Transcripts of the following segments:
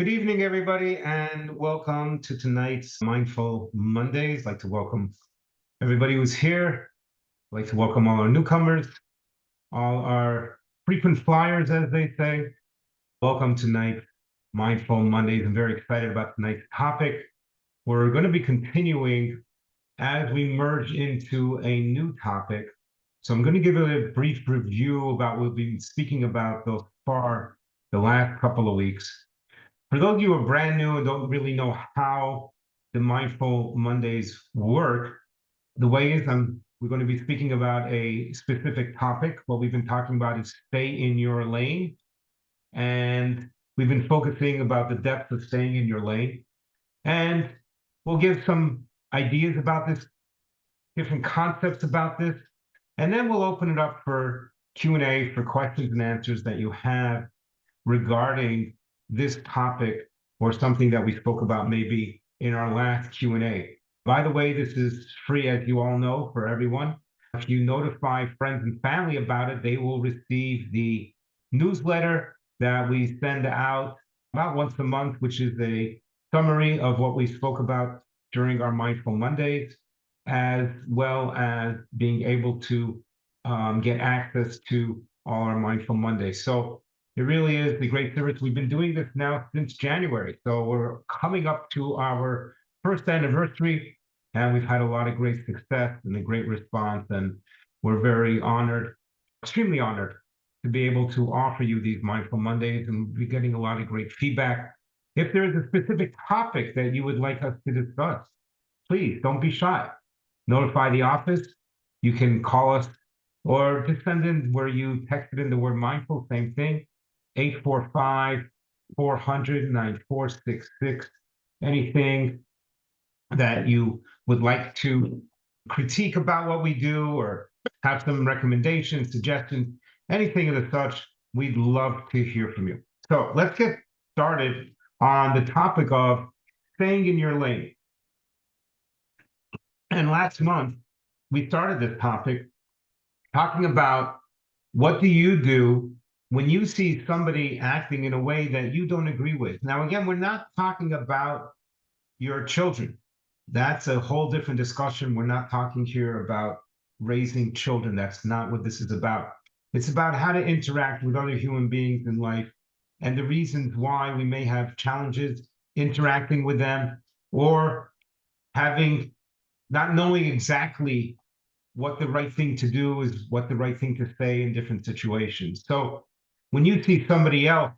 Good evening, everybody, and welcome to tonight's Mindful Mondays. I'd like to welcome everybody who's here. I'd like to welcome all our newcomers, all our frequent flyers, as they say. Welcome to tonight's Mindful Mondays. I'm very excited about tonight's topic. We're going to be continuing as we merge into a new topic. So I'm going to give a brief review about what we've been speaking about thus far the last couple of weeks. For those of you who are brand new and don't really know how the Mindful Mondays work, the way is we're going to be speaking about a specific topic. What we've been talking about is stay in your lane. And we've been focusing about the depth of staying in your lane. And we'll give some ideas about this, different concepts about this, and then we'll open it up for Q&A, for questions and answers that you have regarding this topic or something that we spoke about maybe in our last Q&A. By the way, this is free, as you all know, for everyone. If you notify friends and family about it, they will receive the newsletter that we send out about once a month, which is a summary of what we spoke about during our Mindful Mondays, as well as being able to get access to all our Mindful Mondays. So it really is the great service. We've been doing this now since January. So we're coming up to our first anniversary, and we've had a lot of great success and a great response. And we're very honored, extremely honored, to be able to offer you these Mindful Mondays, and we're getting a lot of great feedback. If there is a specific topic that you would like us to discuss, please don't be shy. Notify the office. You can call us or just send in where you texted in the word mindful, same thing. 845-400-9466. Anything that you would like to critique about what we do or have some recommendations, suggestions, anything of the such, we'd love to hear from you. So let's get started on the topic of staying in your lane. And last month, we started this topic talking about what do you do when you see somebody acting in a way that you don't agree with. Now, again, we're not talking about your children. That's a whole different discussion. We're not talking here about raising children. That's not what this is about. It's about how to interact with other human beings in life and the reasons why we may have challenges interacting with them or not knowing exactly what the right thing to do is, what the right thing to say in different situations. So when you see somebody else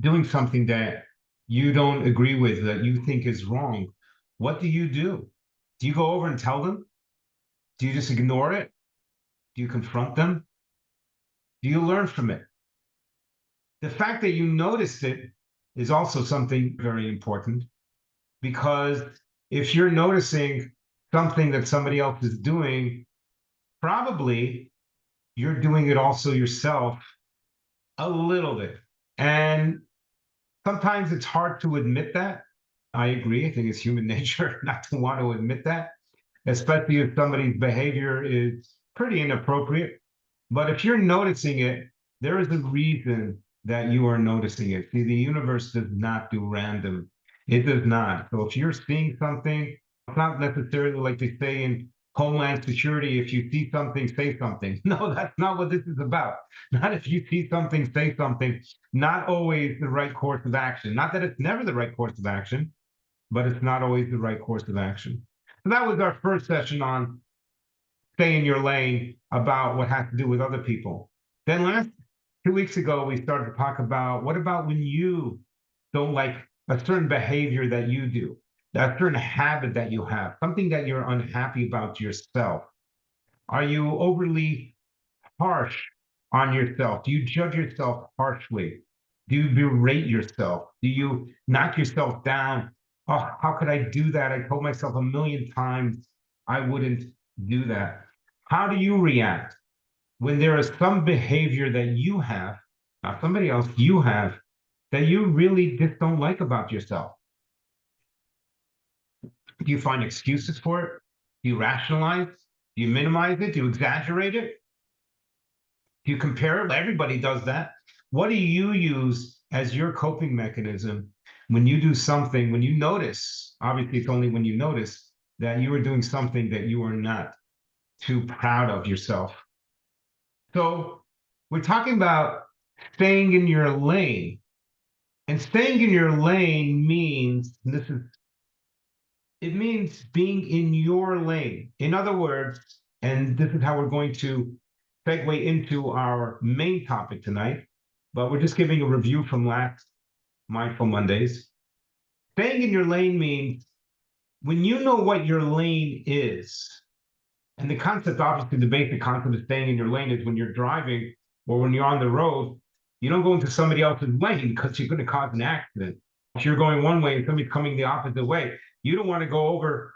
doing something that you don't agree with, that you think is wrong, what do you do? Do you go over and tell them? Do you just ignore it? Do you confront them? Do you learn from it? The fact that you noticed it is also something very important, because if you're noticing something that somebody else is doing, probably you're doing it also yourself a little bit. And sometimes it's hard to admit that. I agree. I think it's human nature not to want to admit that, especially if somebody's behavior is pretty inappropriate. But if you're noticing it, there is a reason that you are noticing it. See, the universe does not do random. It does not. So if you're seeing something, it's not necessarily like they say in Homeland Security, if you see something, say something. No, that's not what this is about. Not if you see something, say something. Not always the right course of action. Not that it's never the right course of action, but it's not always the right course of action. So that was our first session on stay in your lane about what has to do with other people. Then last 2 weeks ago, we started to talk about what about when you don't like a certain behavior that you do, that certain habit that you have, something that you're unhappy about yourself. Are you overly harsh on yourself? Do you judge yourself harshly? Do you berate yourself? Do you knock yourself down? Oh, how could I do that? I told myself a million times I wouldn't do that. How do you react when there is some behavior that you have, not somebody else, you have, that you really just don't like about yourself? Do you find excuses for it? Do you rationalize? Do you minimize it? Do you exaggerate it? Do you compare it? Everybody does that. What do you use as your coping mechanism when you do something, when you notice, obviously it's only when you notice that you are doing something that you are not too proud of yourself. So we're talking about staying in your lane. And staying in your lane means, it means being in your lane. In other words, and this is how we're going to segue into our main topic tonight, but we're just giving a review from last Mindful Mondays. Staying in your lane means when you know what your lane is, and the concept, obviously, the basic concept of staying in your lane is when you're driving or when you're on the road, you don't go into somebody else's lane because you're going to cause an accident. If you're going one way and somebody's coming the opposite way, you don't want to go over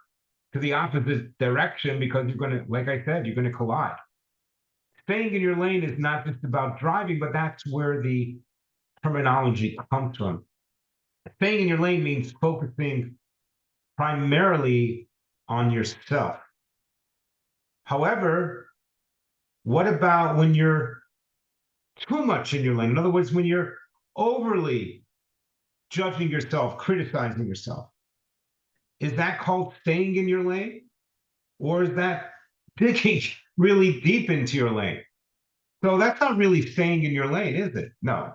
to the opposite direction because you're going to, like I said, you're going to collide. Staying in your lane is not just about driving, but that's where the terminology comes from. Staying in your lane means focusing primarily on yourself. However, what about when you're too much in your lane? In other words, when you're overly judging yourself, criticizing yourself. Is that called staying in your lane? Or is that digging really deep into your lane? So that's not really staying in your lane, is it? No.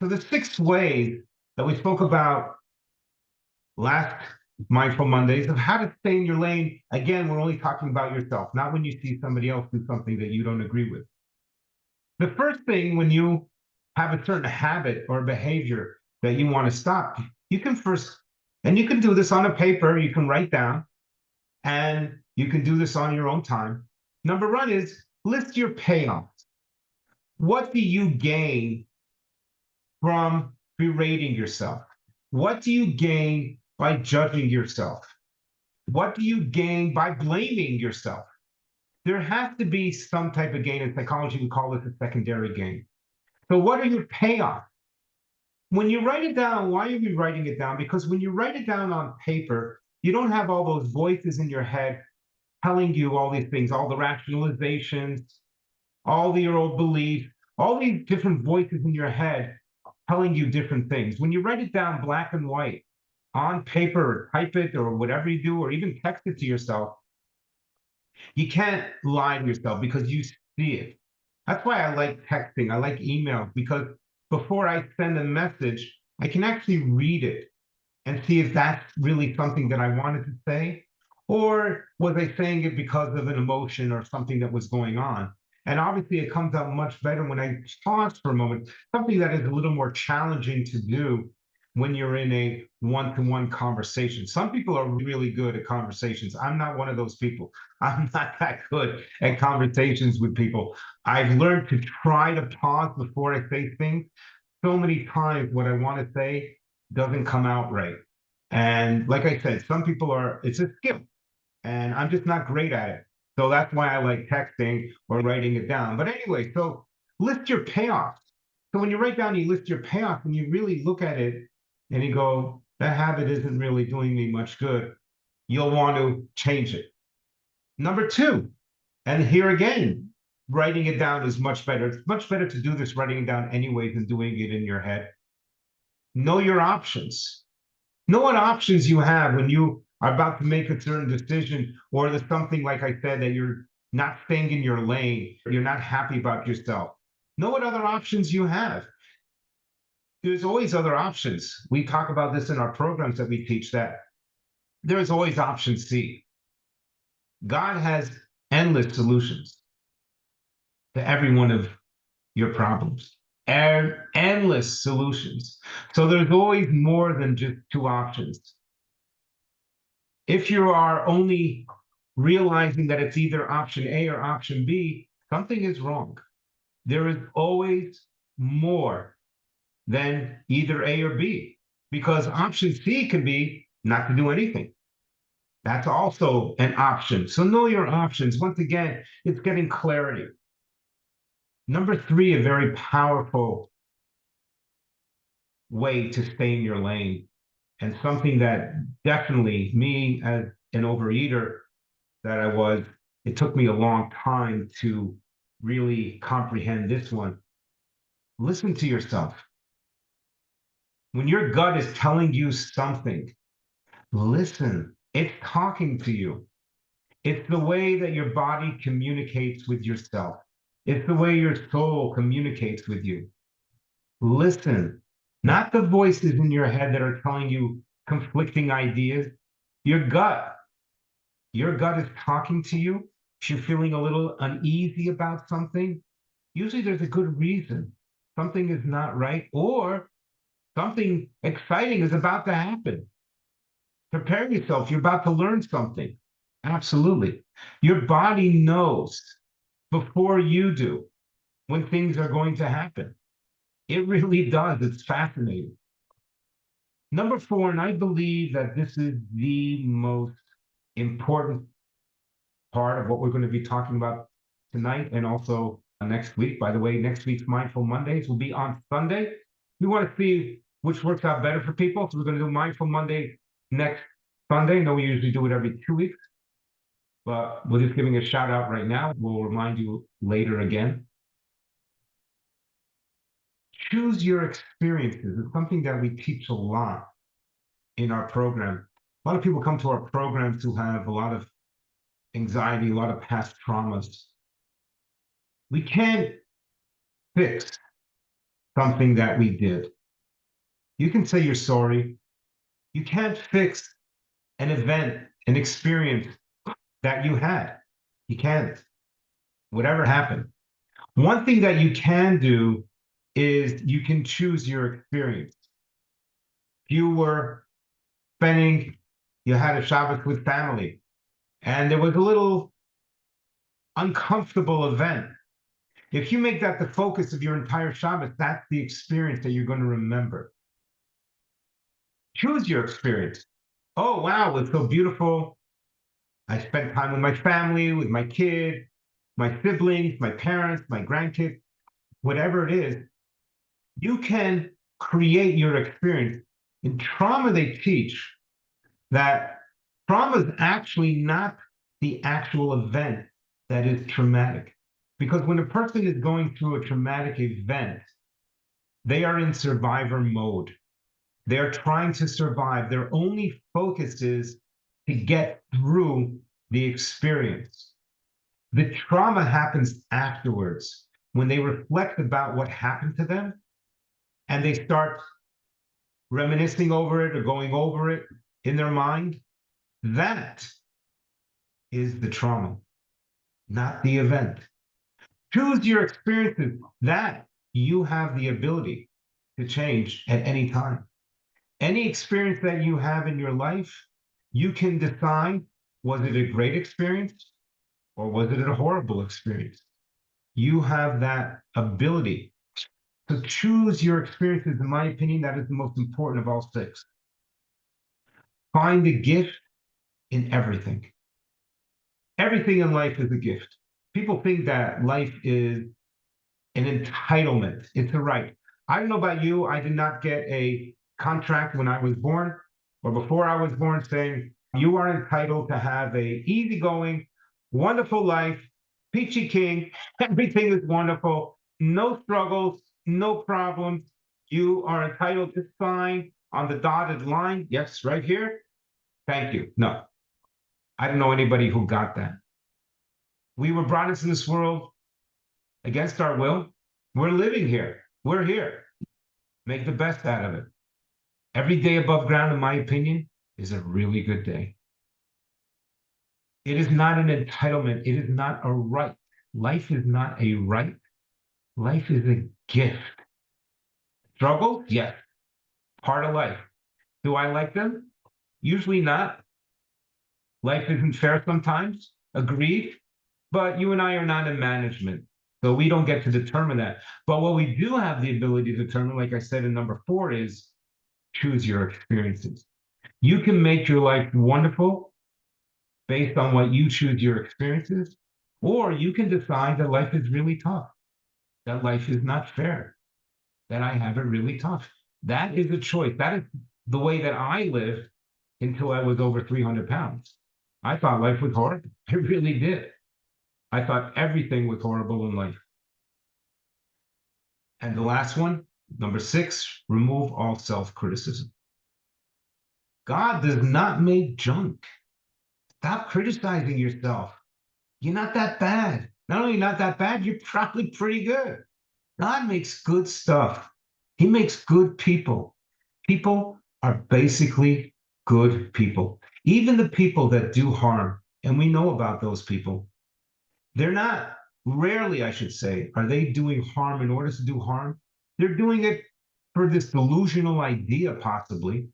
So the 6 ways that we spoke about last Mindful Mondays of how to stay in your lane. Again, we're only talking about yourself, not when you see somebody else do something that you don't agree with. The first thing, when you have a certain habit or behavior that you want to stop, you can first, and you can do this on a paper, you can write down, and you can do this on your own time. Number one is list your payoffs. What do you gain from berating yourself? What do you gain by judging yourself? What do you gain by blaming yourself? There has to be some type of gain. In psychology, we call this a secondary gain. So what are your payoffs? When you write it down, why are you writing it down? Because when you write it down on paper, you don't have all those voices in your head telling you all these things, all the rationalizations, all your old beliefs, all these different voices in your head telling you different things. When you write it down black and white on paper, or type it, or whatever you do, or even text it to yourself, you can't lie to yourself because you see it. That's why I like texting. I like emails because before I send a message, I can actually read it and see if that's really something that I wanted to say, or was I saying it because of an emotion or something that was going on? And obviously, it comes out much better when I pause for a moment, something that is a little more challenging to do when you're in a one-to-one conversation. Some people are really good at conversations. I'm not one of those people. I'm not that good at conversations with people. I've learned to try to pause before I say things. So many times what I want to say doesn't come out right. And like I said, some people are, it's a skill, and I'm just not great at it. So that's why I like texting or writing it down. But anyway, so list your payoffs. So when you write down, you list your payoff and you really look at it and you go, that habit isn't really doing me much good. You'll want to change it. Number two, and here again, writing it down is much better. It's much better to do this writing it down anyway than doing it in your head. Know your options. Know what options you have when you are about to make a certain decision, or there's something, like I said, that you're not staying in your lane, or you're not happy about yourself. Know what other options you have. There's always other options. We talk about this in our programs that we teach, that there's always option C. God has endless solutions to every one of your problems, and endless solutions. So there's always more than just two options. If you are only realizing that it's either option A or option B, something is wrong. There is always more than either A or B, because option C can be not to do anything. That's also an option. So know your options. Once again, it's getting clarity. Number three, a very powerful way to stay in your lane, and something that definitely me as an overeater that I was, it took me a long time to really comprehend this one. Listen to yourself. When your gut is telling you something, listen, it's talking to you. It's the way that your body communicates with yourself. It's the way your soul communicates with you. Listen, not the voices in your head that are telling you conflicting ideas. Your gut, your gut is talking to you. If you're feeling a little uneasy about something, usually there's a good reason. Something is not right, or something exciting is about to happen. Prepare yourself. You're about to learn something. Absolutely. Your body knows before you do when things are going to happen. It really does. It's fascinating. Number four, and I believe that this is the most important part of what we're going to be talking about tonight and also next week. By the way, next week's Mindful Mondays will be on Sunday. We want to see which works out better for people. So we're going to do Mindful Monday next Sunday. I know we usually do it every 2 weeks, but we're just giving a shout out right now. We'll remind you later again. Choose your experiences. It's something that we teach a lot in our program. A lot of people come to our programs who have a lot of anxiety, a lot of past traumas. We can't fix something that we did. You can say you're sorry. You can't fix an event, an experience that you had. You can't. Whatever happened. One thing that you can do is you can choose your experience. If you were spending, you had a Shabbos with family, and there was a little uncomfortable event. If you make that the focus of your entire Shabbos, that's the experience that you're going to remember. Choose your experience. Oh, wow, it's so beautiful. I spent time with my family, with my kid, my siblings, my parents, my grandkids, whatever it is. You can create your experience. In trauma, they teach that trauma is actually not the actual event that is traumatic. Because when a person is going through a traumatic event, they are in survivor mode. They are trying to survive. Their only focus is to get through the experience. The trauma happens afterwards when they reflect about what happened to them and they start reminiscing over it or going over it in their mind. That is the trauma, not the event. Choose your experiences that you have the ability to change at any time. Any experience that you have in your life, you can decide, was it a great experience or was it a horrible experience? You have that ability. So choose your experiences. In my opinion, that is the most important of all six. Find the gift in everything. Everything in life is a gift. People think that life is an entitlement. It's a right. I don't know about you. I did not get a contract when I was born or before I was born saying you are entitled to have a easygoing, wonderful life, peachy king. Everything is wonderful. No struggles, no problems. You are entitled to sign on the dotted line. Yes, right here. Thank you. No, I don't know anybody who got that. We were brought into this world against our will. We're living here. We're here. Make the best out of it. Every day above ground, in my opinion, is a really good day. It is not an entitlement. It is not a right. Life is not a right. Life is a gift. Struggle? Yes. Part of life. Do I like them? Usually not. Life isn't fair sometimes. Agreed. But you and I are not in management. So we don't get to determine that. But what we do have the ability to determine, like I said in number four, is choose your experiences. You can make your life wonderful based on what you choose your experiences, or you can decide that life is really tough, that life is not fair, that I have it really tough. That is a choice. That is the way that I lived until I was over 300 pounds. I thought life was horrible. I really did. I thought everything was horrible in life. And the last one, Number 6, remove all self-criticism. God does not make junk. Stop criticizing yourself. You're not that bad. Not only not that bad, you're probably pretty good. God makes good stuff. He makes good people. People are basically good people. Even the people that do harm, and we know about those people, they're not, rarely, I should say, are they doing harm in order to do harm. They're doing it for this delusional idea, possibly.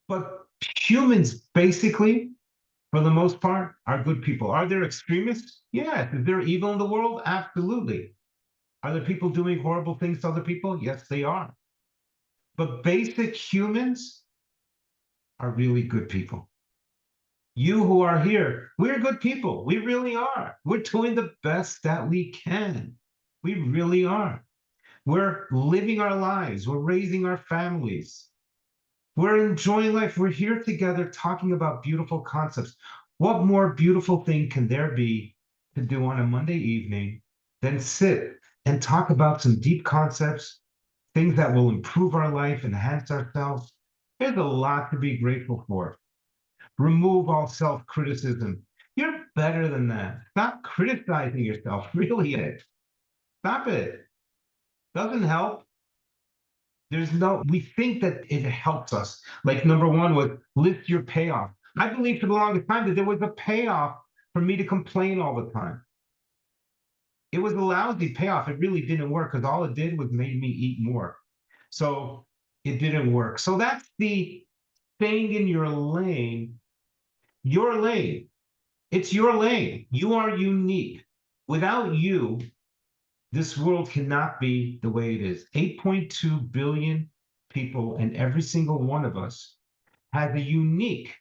But humans, basically, for the most part, are good people. Are there extremists? Yes. Is there evil in the world? Absolutely. Are there people doing horrible things to other people? Yes, they are. But basic humans are really good people. You who are here, we're good people. We really are. We're doing the best that we can. We really are. We're living our lives. We're raising our families. We're enjoying life. We're here together talking about beautiful concepts. What more beautiful thing can there be to do on a Monday evening than sit and talk about some deep concepts, things that will improve our life, enhance ourselves? There's a lot to be grateful for. Remove all self-criticism. You're better than that. Stop criticizing yourself. Really it. Stop it. Doesn't help. We think that it helps us. Like number one was list your payoff. I believed for the longest time that there was a payoff for me to complain all the time. It was a lousy payoff. It really didn't work because all it did was made me eat more. So it didn't work. So that's the staying in your lane. Your lane. It's your lane. You are unique. Without you, this world cannot be the way it is. 8.2 billion people, and every single one of us has a unique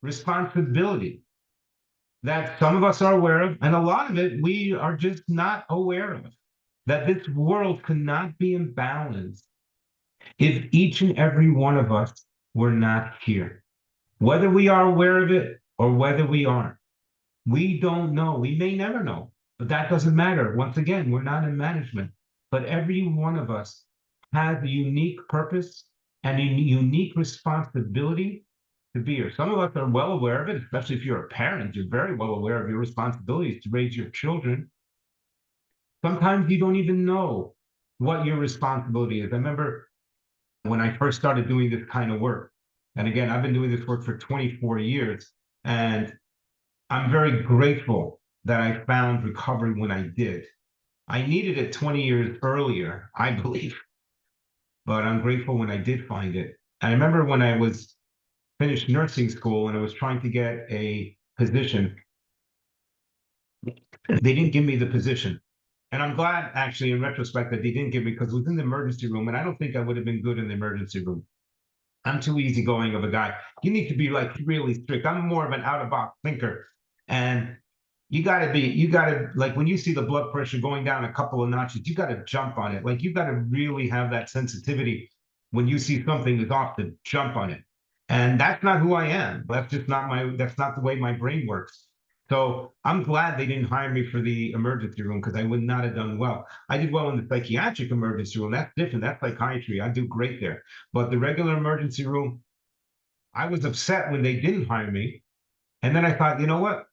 responsibility that some of us are aware of, and a lot of it we are just not aware of. That this world could not be in balance if each and every one of us were not here. Whether we are aware of it or whether we aren't, we don't know. We may never know, but that doesn't matter. Once again, we're not in management, but every one of us has a unique purpose and a unique responsibility to be here. Some of us are well aware of it, especially if you're a parent. You're very well aware of your responsibilities to raise your children. Sometimes you don't even know what your responsibility is. I remember when I first started doing this kind of work, and again, I've been doing this work for 24 years, and I'm very grateful that I found recovery when I did. I needed it 20 years earlier, I believe, but I'm grateful when I did find it. I remember when I was finished nursing school and I was trying to get a position, they didn't give me the position. And I'm glad, actually, in retrospect, that they didn't give me because it was in the emergency room, and I don't think I would have been good in the emergency room. I'm too easygoing of a guy. You need to be like really strict. I'm more of an out of box thinker. And you gotta, like when you see the blood pressure going down a couple of notches, you gotta jump on it. Like you gotta really have that sensitivity when you see something is off to jump on it. And that's not who I am. That's not the way my brain works. So I'm glad they didn't hire me for the emergency room because I would not have done well. I did well in the psychiatric emergency room. That's different. That's psychiatry. I do great there. But the regular emergency room, I was upset when they didn't hire me. And then I thought, you know what?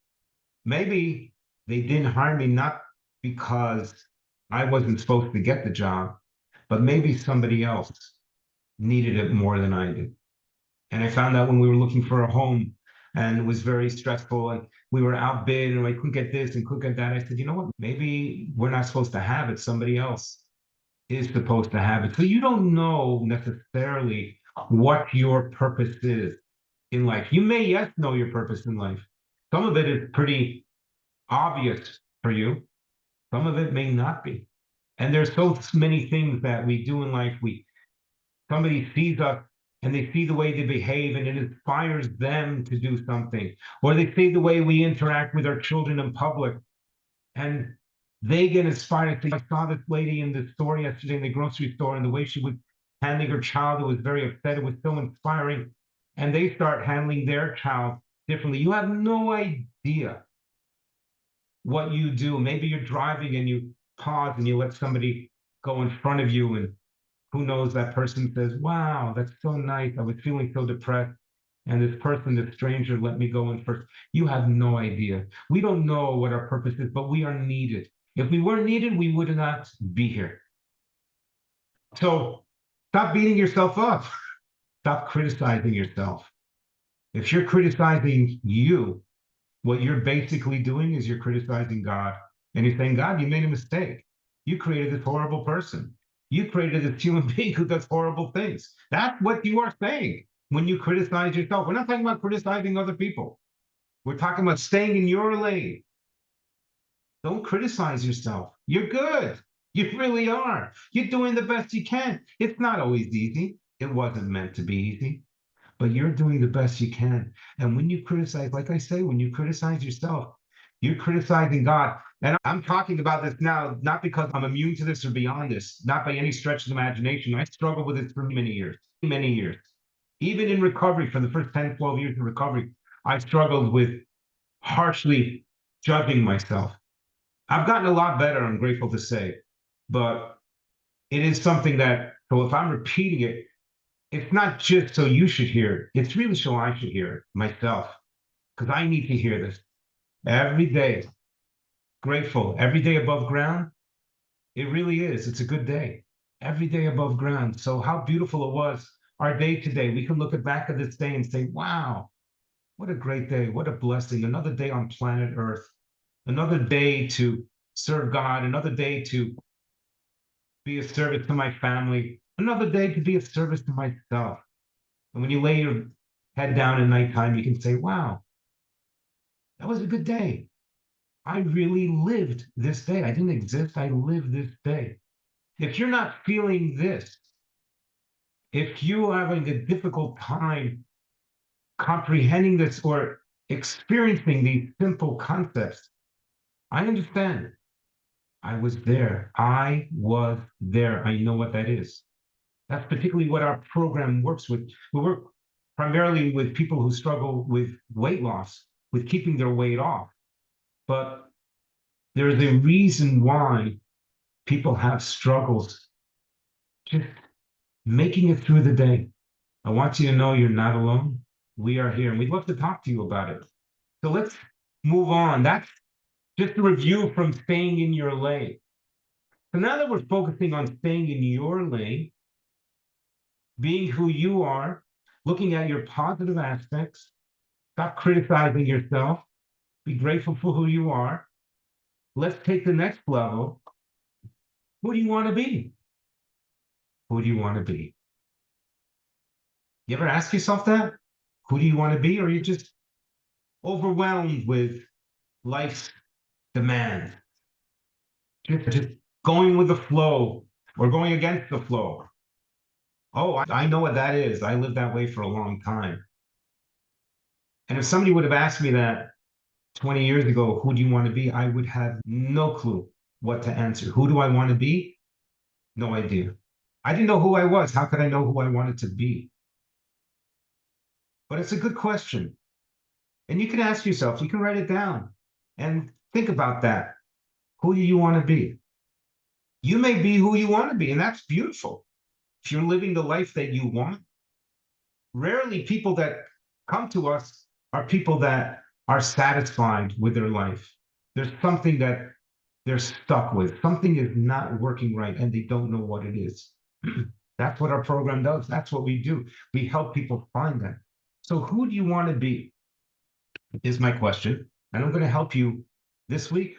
Maybe they didn't hire me not because I wasn't supposed to get the job, but maybe somebody else needed it more than I did. And I found out when we were looking for a home and it was very stressful and we were outbid and I couldn't get this and couldn't get that. I said, you know what? Maybe we're not supposed to have it. Somebody else is supposed to have it. So you don't know necessarily what your purpose is in life. You may, yes, know your purpose in life. Some of it is pretty obvious for you. Some of it may not be. And there's so many things that we do in life. Somebody sees us and they see the way they behave and it inspires them to do something. Or they see the way we interact with our children in public and they get inspired. I saw this lady in the store yesterday in the grocery store and the way she was handling her child who was very upset. It was so inspiring. And they start handling their child differently. You have no idea what you do. Maybe you're driving and you pause and you let somebody go in front of you, and who knows, that person says, wow, that's so nice. I was feeling so depressed. And this person, this stranger, let me go in first. You have no idea. We don't know what our purpose is, but we are needed. If we weren't needed, we would not be here. So stop beating yourself up. Stop criticizing yourself. If you're criticizing you, what you're basically doing is you're criticizing God. And you're saying, God, you made a mistake. You created this horrible person. You created this human being who does horrible things. That's what you are saying when you criticize yourself. We're not talking about criticizing other people. We're talking about staying in your lane. Don't criticize yourself. You're good. You really are. You're doing the best you can. It's not always easy. It wasn't meant to be easy, but you're doing the best you can. And when you criticize, like I say, when you criticize yourself, you're criticizing God. And I'm talking about this now, not because I'm immune to this or beyond this, not by any stretch of the imagination. I struggled with this for many years, many years. Even in recovery, for the first 10, 12 years of recovery, I struggled with harshly judging myself. I've gotten a lot better, I'm grateful to say, but it is something that, so if I'm repeating it, it's not just so you should hear it. It's really so I should hear it myself, because I need to hear this every day. Grateful every day above ground. It really is. It's a good day. Every day above ground. So how beautiful it was our day today. We can look back at this day and say, wow, what a great day. What a blessing. Another day on planet Earth. Another day to serve God. Another day to be a service to my family. Another day to be a service to myself. And when you lay your head down at nighttime, you can say, wow, that was a good day. I really lived this day. I didn't exist. I lived this day. If you're not feeling this, if you are having a difficult time comprehending this or experiencing these simple concepts, I understand. I was there. I was there. I know what that is. That's particularly what our program works with. We work primarily with people who struggle with weight loss, with keeping their weight off. But there's a reason why people have struggles just making it through the day. I want you to know you're not alone. We are here, and we'd love to talk to you about it. So let's move on. That's just a review from staying in your lane. So now that we're focusing on staying in your lane, being who you are, looking at your positive aspects, stop criticizing yourself, be grateful for who you are. Let's take the next level. Who do you want to be? Who do you want to be? You ever ask yourself that? Who do you want to be? Or are you just overwhelmed with life's demands? Just going with the flow or going against the flow. Oh, I know what that is. I lived that way for a long time. And if somebody would have asked me that 20 years ago, who do you want to be? I would have no clue what to answer. Who do I want to be? No idea. I didn't know who I was. How could I know who I wanted to be? But it's a good question. And you can ask yourself, you can write it down and think about that. Who do you want to be? You may be who you want to be, and that's beautiful. If you're living the life that you want, rarely people that come to us are people that are satisfied with their life. There's something that they're stuck with. Something is not working right, and they don't know what it is. That's what our program does. That's what we do. We help people find that. So who do you want to be is my question. And I'm going to help you this week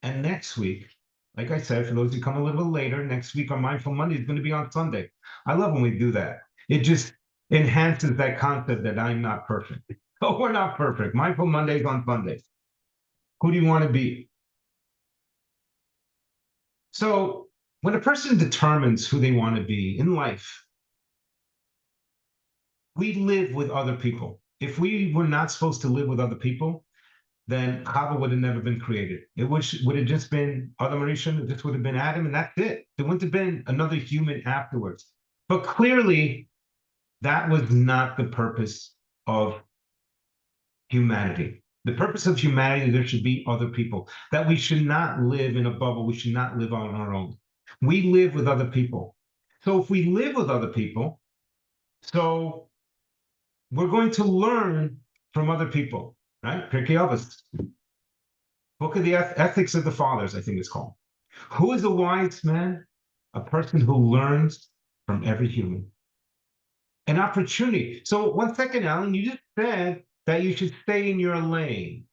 and next week. Like I said, for those who come a little bit later, next week on Mindful Monday is going to be on Sunday. I love when we do that. It just enhances that concept that I'm not perfect. Oh, we're not perfect. Mindful Mondays on Sundays. Who do you want to be? So when a person determines who they want to be in life, we live with other people. If we were not supposed to live with other people, then Chava would have never been created. It would have just been Adam Rishon. It just would have been Adam, and that's it. There wouldn't have been another human afterwards. But clearly, that was not the purpose of humanity. The purpose of humanity, there should be other people. That we should not live in a bubble. We should not live on our own. We live with other people. So if we live with other people, so we're going to learn from other people, right? Pirkei Avos, Book of the Ethics of the Fathers, I think it's called. Who is a wise man? A person who learns from every human. An opportunity. So, one second, Alan, you just said that you should stay in your lane.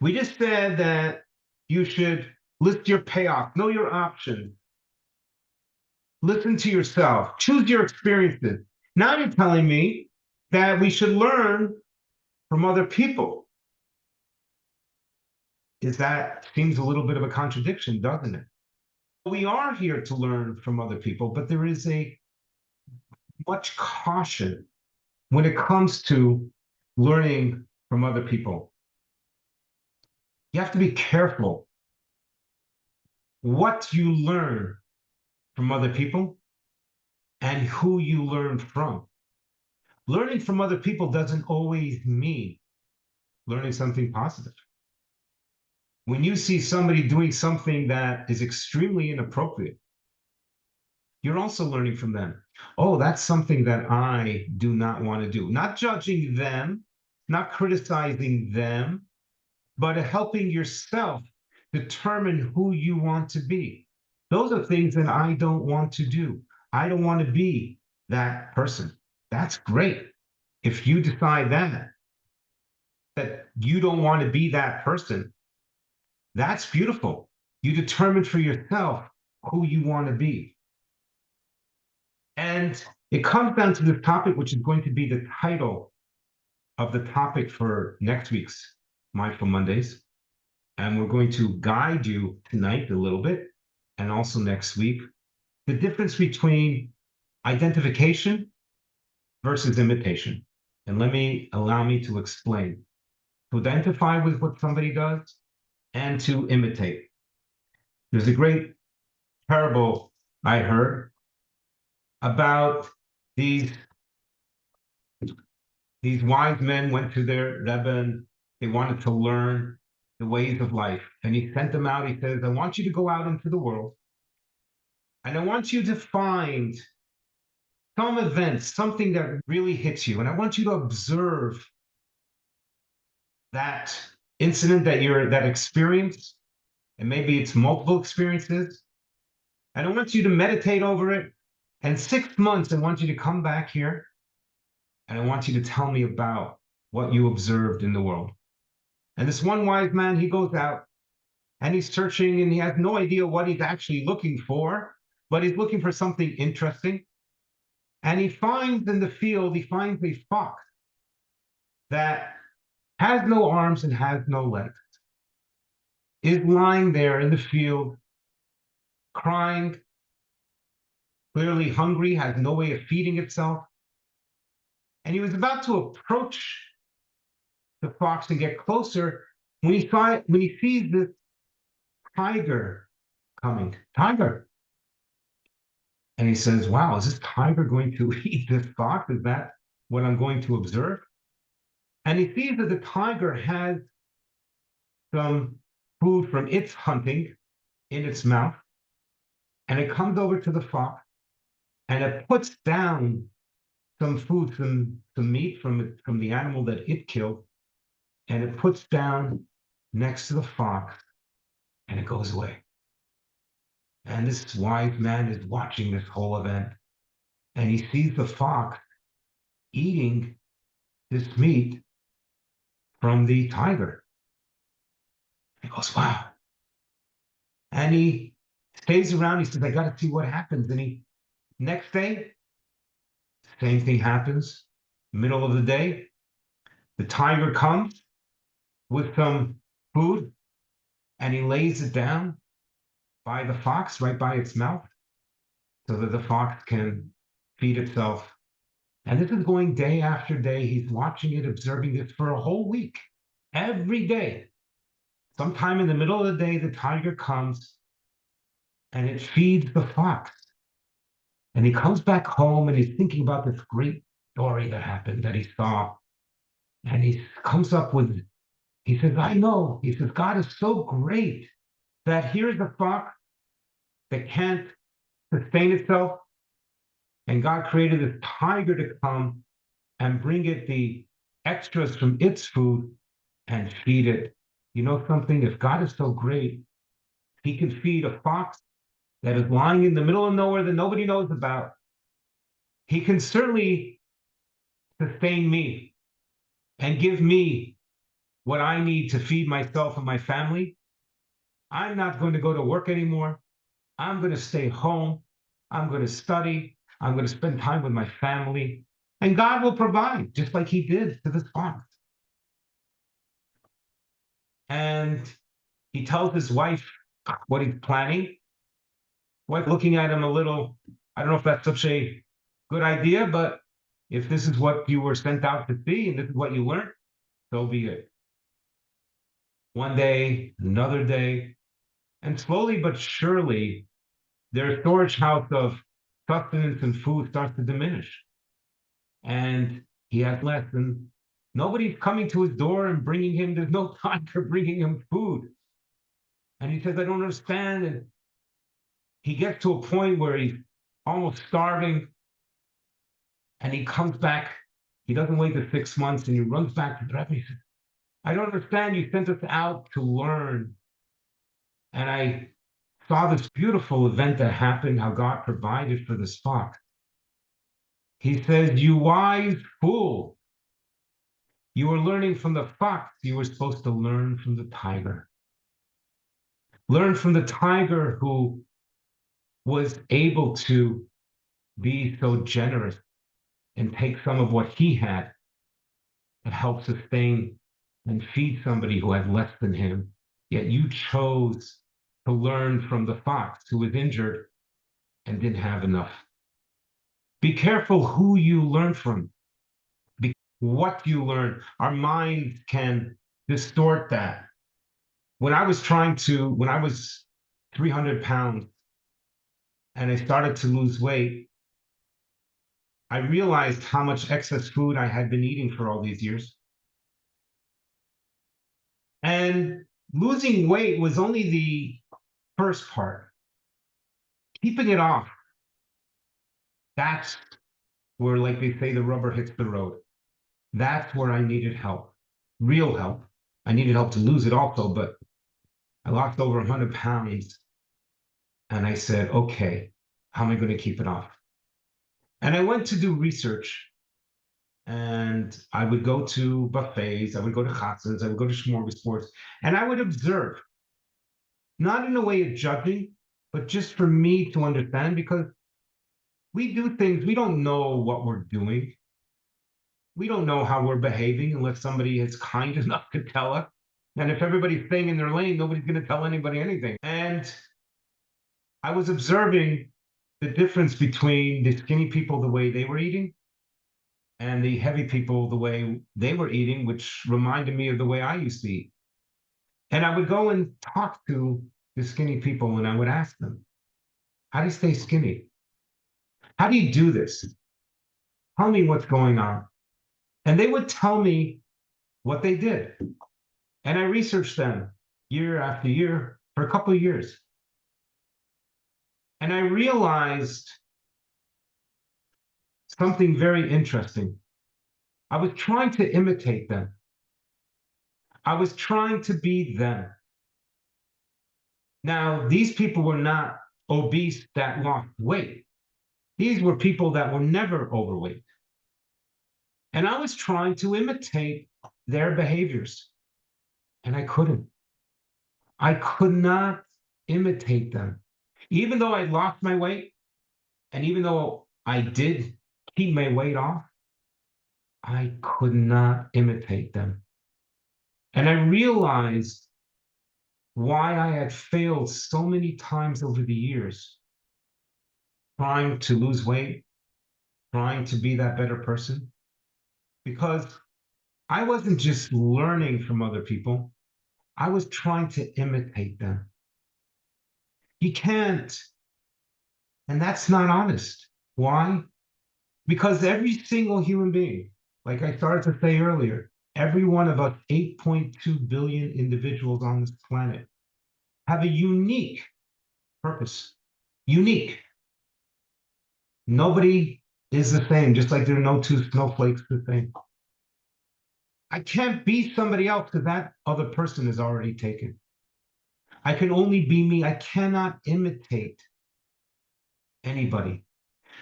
We just said that you should list your payoff, know your options, listen to yourself, choose your experiences. Now you're telling me that we should learn from other people. That seems a little bit of a contradiction, doesn't it? We are here to learn from other people, but there is a much caution when it comes to learning from other people. You have to be careful what you learn from other people and who you learn from. Learning from other people doesn't always mean learning something positive. When you see somebody doing something that is extremely inappropriate, you're also learning from them. Oh, that's something that I do not want to do. Not judging them, not criticizing them, but helping yourself determine who you want to be. Those are things that I don't want to do. I don't want to be that person. That's great. If you decide that you don't want to be that person, that's beautiful. You determine for yourself who you want to be. And it comes down to this topic, which is going to be the title of the topic for next week's Mindful Mondays. And we're going to guide you tonight a little bit, and also next week, the difference between identification versus imitation. And allow me to explain. To identify with what somebody does and to imitate. There's a great parable I heard about these wise men went to their Rebbe and they wanted to learn the ways of life. And he sent them out. He says, I want you to go out into the world and I want you to find some event, something that really hits you. And I want you to observe that incident that experience. And maybe it's multiple experiences. And I want you to meditate over it. And 6 months, I want you to come back here and I want you to tell me about what you observed in the world. And this one wise man, he goes out and he's searching and he has no idea what he's actually looking for, but he's looking for something interesting. And he finds in the field, he finds a fox that has no arms and has no legs, is lying there in the field, crying, clearly hungry, has no way of feeding itself. And he was about to approach the fox and get closer when he sees this tiger coming. Tiger. And he says, wow, is this tiger going to eat this fox? Is that what I'm going to observe? And he sees that the tiger has some food from its hunting in its mouth. And it comes over to the fox and it puts down some food, some meat from the animal that it killed. And it puts down next to the fox and it goes away. And this wise man is watching this whole event. And he sees the fox eating this meat from the tiger. He goes, wow. And he stays around. He says, I got to see what happens. And next day, same thing happens. Middle of the day, the tiger comes with some food and he lays it down by the fox, right by its mouth, so that the fox can feed itself. And this is going day after day. He's watching it, observing it for a whole week. Every day, sometime in the middle of the day, the tiger comes and it feeds the fox. And he comes back home and he's thinking about this great story that happened that he saw. And he comes up with, he says, I know. He says, God is so great that here's a fox that can't sustain itself. And God created this tiger to come and bring it the extras from its food and feed it. You know something? If God is so great, he can feed a fox that is lying in the middle of nowhere that nobody knows about. He can certainly sustain me and give me what I need to feed myself and my family. I'm not going to go to work anymore. I'm going to stay home. I'm going to study. I'm going to spend time with my family. And God will provide, just like he did to this fox. And he tells his wife what he's planning. Wife looking at him a little, I don't know if that's such a good idea, but if this is what you were sent out to see and this is what you learned, so be it. One day, another day, and slowly but surely, their storage house of sustenance and food starts to diminish. And he has less, and nobody's coming to his door and bringing him, there's no time for bringing him food. And he says, I don't understand. And he gets to a point where he's almost starving, and he comes back. He doesn't wait the 6 months, and he runs back to the rabbi. He says, I don't understand. You sent us out to learn. And I saw this beautiful event that happened, how God provided for this fox. He says, you wise fool. You were learning from the fox. You were supposed to learn from the tiger. Learn from the tiger who was able to be so generous and take some of what he had and help sustain and feed somebody who had less than him. Yet you chose to learn from the fox who was injured and didn't have enough. Be careful who you learn from, what you learn. Our minds can distort that. When I was 300 pounds and I started to lose weight, I realized how much excess food I had been eating for all these years. And losing weight was only the first part. Keeping it off, that's where, like they say, the rubber hits the road. That's where I needed help, real help. I needed help to lose it also, but I lost over 100 pounds. And I said, okay, how am I going to keep it off? And I went to do research. And I would go to buffets, I would go to chatzas, I would go to smorgasbords, and I would observe, not in a way of judging, but just for me to understand, because we do things, we don't know what we're doing. We don't know how we're behaving unless somebody is kind enough to tell us. And if everybody's staying in their lane, nobody's going to tell anybody anything. And I was observing the difference between the skinny people, the way they were eating, and the heavy people, the way they were eating, which reminded me of the way I used to eat. And I would go and talk to the skinny people and I would ask them, how do you stay skinny? How do you do this? Tell me what's going on. And they would tell me what they did. And I researched them year after year for a couple of years. And I realized something very interesting. I was trying to imitate them. I was trying to be them. Now, these people were not obese that lost weight. These were people that were never overweight. And I was trying to imitate their behaviors. And I couldn't. I could not imitate them. Even though I lost my weight, and even though I did keep my weight off, I could not imitate them. And I realized why I had failed so many times over the years, trying to lose weight, trying to be that better person, because I wasn't just learning from other people, I was trying to imitate them. You can't, and that's not honest. Why? Because every single human being, like I started to say earlier, every one of us 8.2 billion individuals on this planet have a unique purpose. unique. Nobody is the same, just like there are no two snowflakes the same. I can't be somebody else because that other person is already taken. I can only be me. I cannot imitate anybody.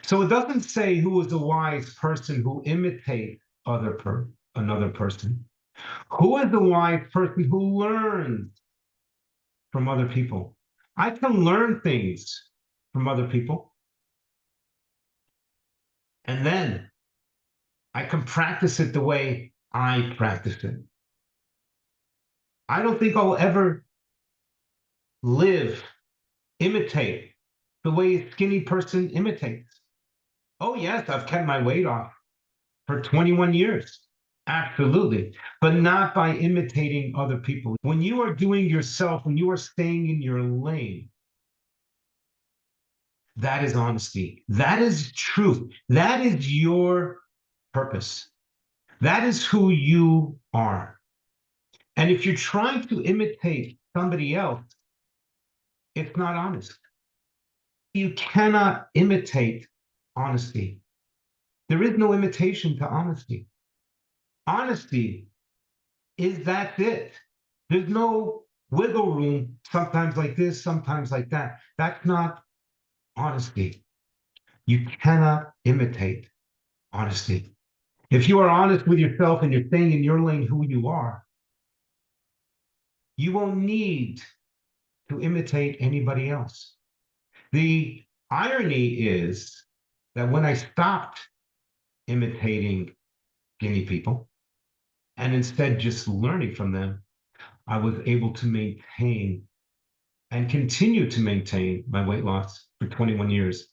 So it doesn't say who is a wise person who imitates another person. Who is the wise person who learns from other people? I can learn things from other people, and then I can practice it the way I practice it. I don't think I'll ever imitate the way a skinny person imitates. Oh, yes, I've kept my weight off for 21 years. Absolutely. But not by imitating other people. When you are doing yourself, when you are staying in your lane, that is honesty. That is truth. That is your purpose. That is who you are. And if you're trying to imitate somebody else, it's not honest. You cannot imitate honesty. There is no imitation to honesty. Honesty is that's it. There's no wiggle room, sometimes like this, sometimes like that. That's not honesty. You cannot imitate honesty. If you are honest with yourself and you're staying in your lane who you are, you won't need to imitate anybody else. The irony is that when I stopped imitating skinny people and instead just learning from them, I was able to maintain and continue to maintain my weight loss for 21 years.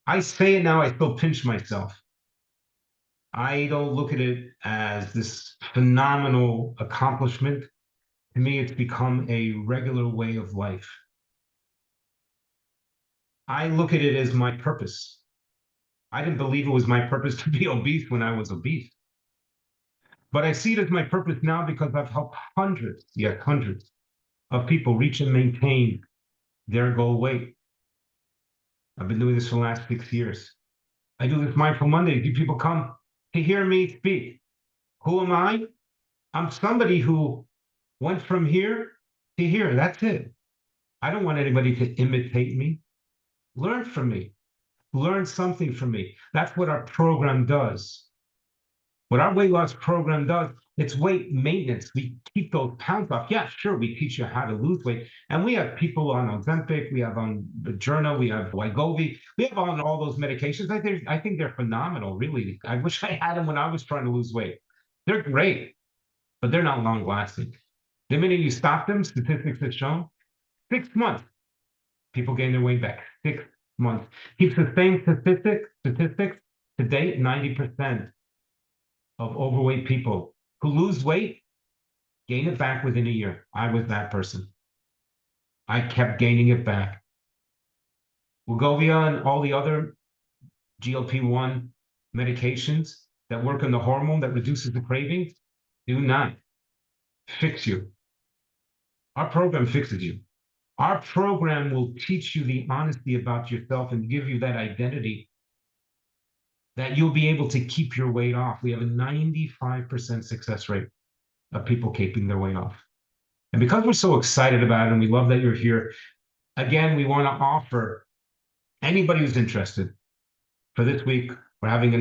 I say it now, I still pinch myself. I don't look at it as this phenomenal accomplishment. To me, it's become a regular way of life. I look at it as my purpose. I didn't believe it was my purpose to be obese when I was obese. But I see it as my purpose now because I've helped hundreds, yes, hundreds of people reach and maintain their goal weight. I've been doing this for the last 6 years. I do this Mindful Monday. Do people come to hear me speak? Who am I? I'm somebody who went from here to here. That's it. I don't want anybody to imitate me. Learn from me. Learn something from me. That's what our program does. What our weight loss program does, it's weight maintenance. We keep those pounds off. Yeah, sure, we teach you how to lose weight. And we have people on Ozempic, we have on Journo, we have Wegovy, we have on all those medications. I think they're phenomenal, really. I wish I had them when I was trying to lose weight. They're great, but they're not long lasting. The minute you stop them, statistics have shown 6 months, people gain their weight back. 6 months. Keeps the same statistics to date, 90% of overweight people who lose weight gain it back within a year. I was that person. I kept gaining it back. Wegovy and all the other GLP-1 medications that work on the hormone that reduces the cravings do not fix you. Our program fixes you. Our program will teach you the honesty about yourself and give you that identity that you'll be able to keep your weight off. We have a 95% success rate of people keeping their weight off. And because we're so excited about it and we love that you're here, again, we want to offer anybody who's interested for this week. We're having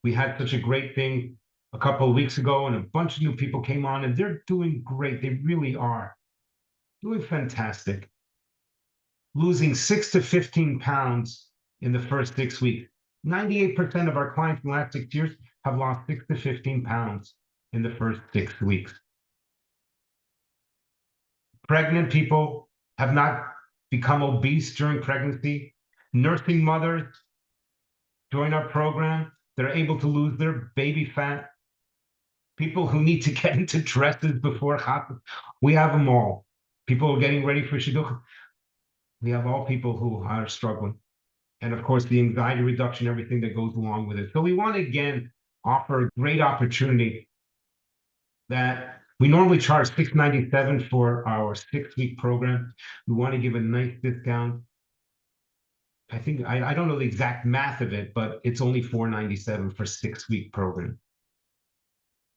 we had such a great thing a couple of weeks ago, and a bunch of new people came on, and they're doing great. They really are doing fantastic. Losing 6 to 15 pounds in the first 6 weeks. 98% of our clients in the last 6 years have lost 6 to 15 pounds in the first 6 weeks. Pregnant people have not become obese during pregnancy. Nursing mothers join our program. They're able to lose their baby fat. People who need to get into dresses before Chap, we have them all. People who are getting ready for Shidduch. We have all people who are struggling. And of course, the anxiety reduction, everything that goes along with it. So we want to, again, offer a great opportunity that we normally charge $697 for our 6-week program. We want to give a nice discount I don't know the exact math of it, but it's only $497 for 6-week program.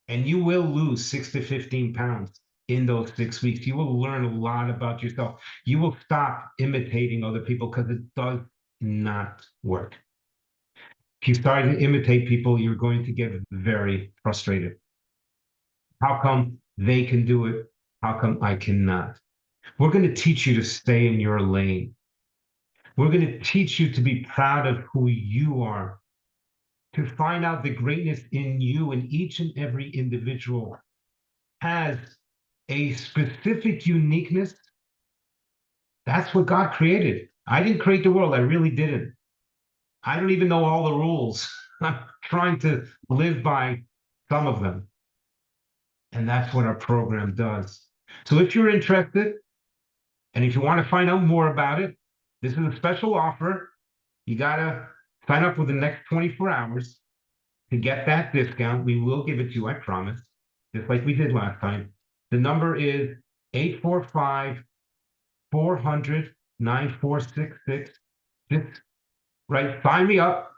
And you will lose 6 to 15 pounds in those 6 weeks. You will learn a lot about yourself. You will stop imitating other people because it does not work. If you start to imitate people, you're going to get very frustrated. How come they can do it? How come I cannot? We're going to teach you to stay in your lane. We're going to teach you to be proud of who you are, to find out the greatness in you, and each and every individual has a specific uniqueness. That's what God created. I didn't create the world. I really didn't. I don't even know all the rules. I'm trying to live by some of them. And that's what our program does. So if you're interested, and if you want to find out more about it, this is a special offer. You got to sign up within the next 24 hours to get that discount. We will give it to you, I promise, just like we did last time. The number is 845 400 9466. Just right, sign me up.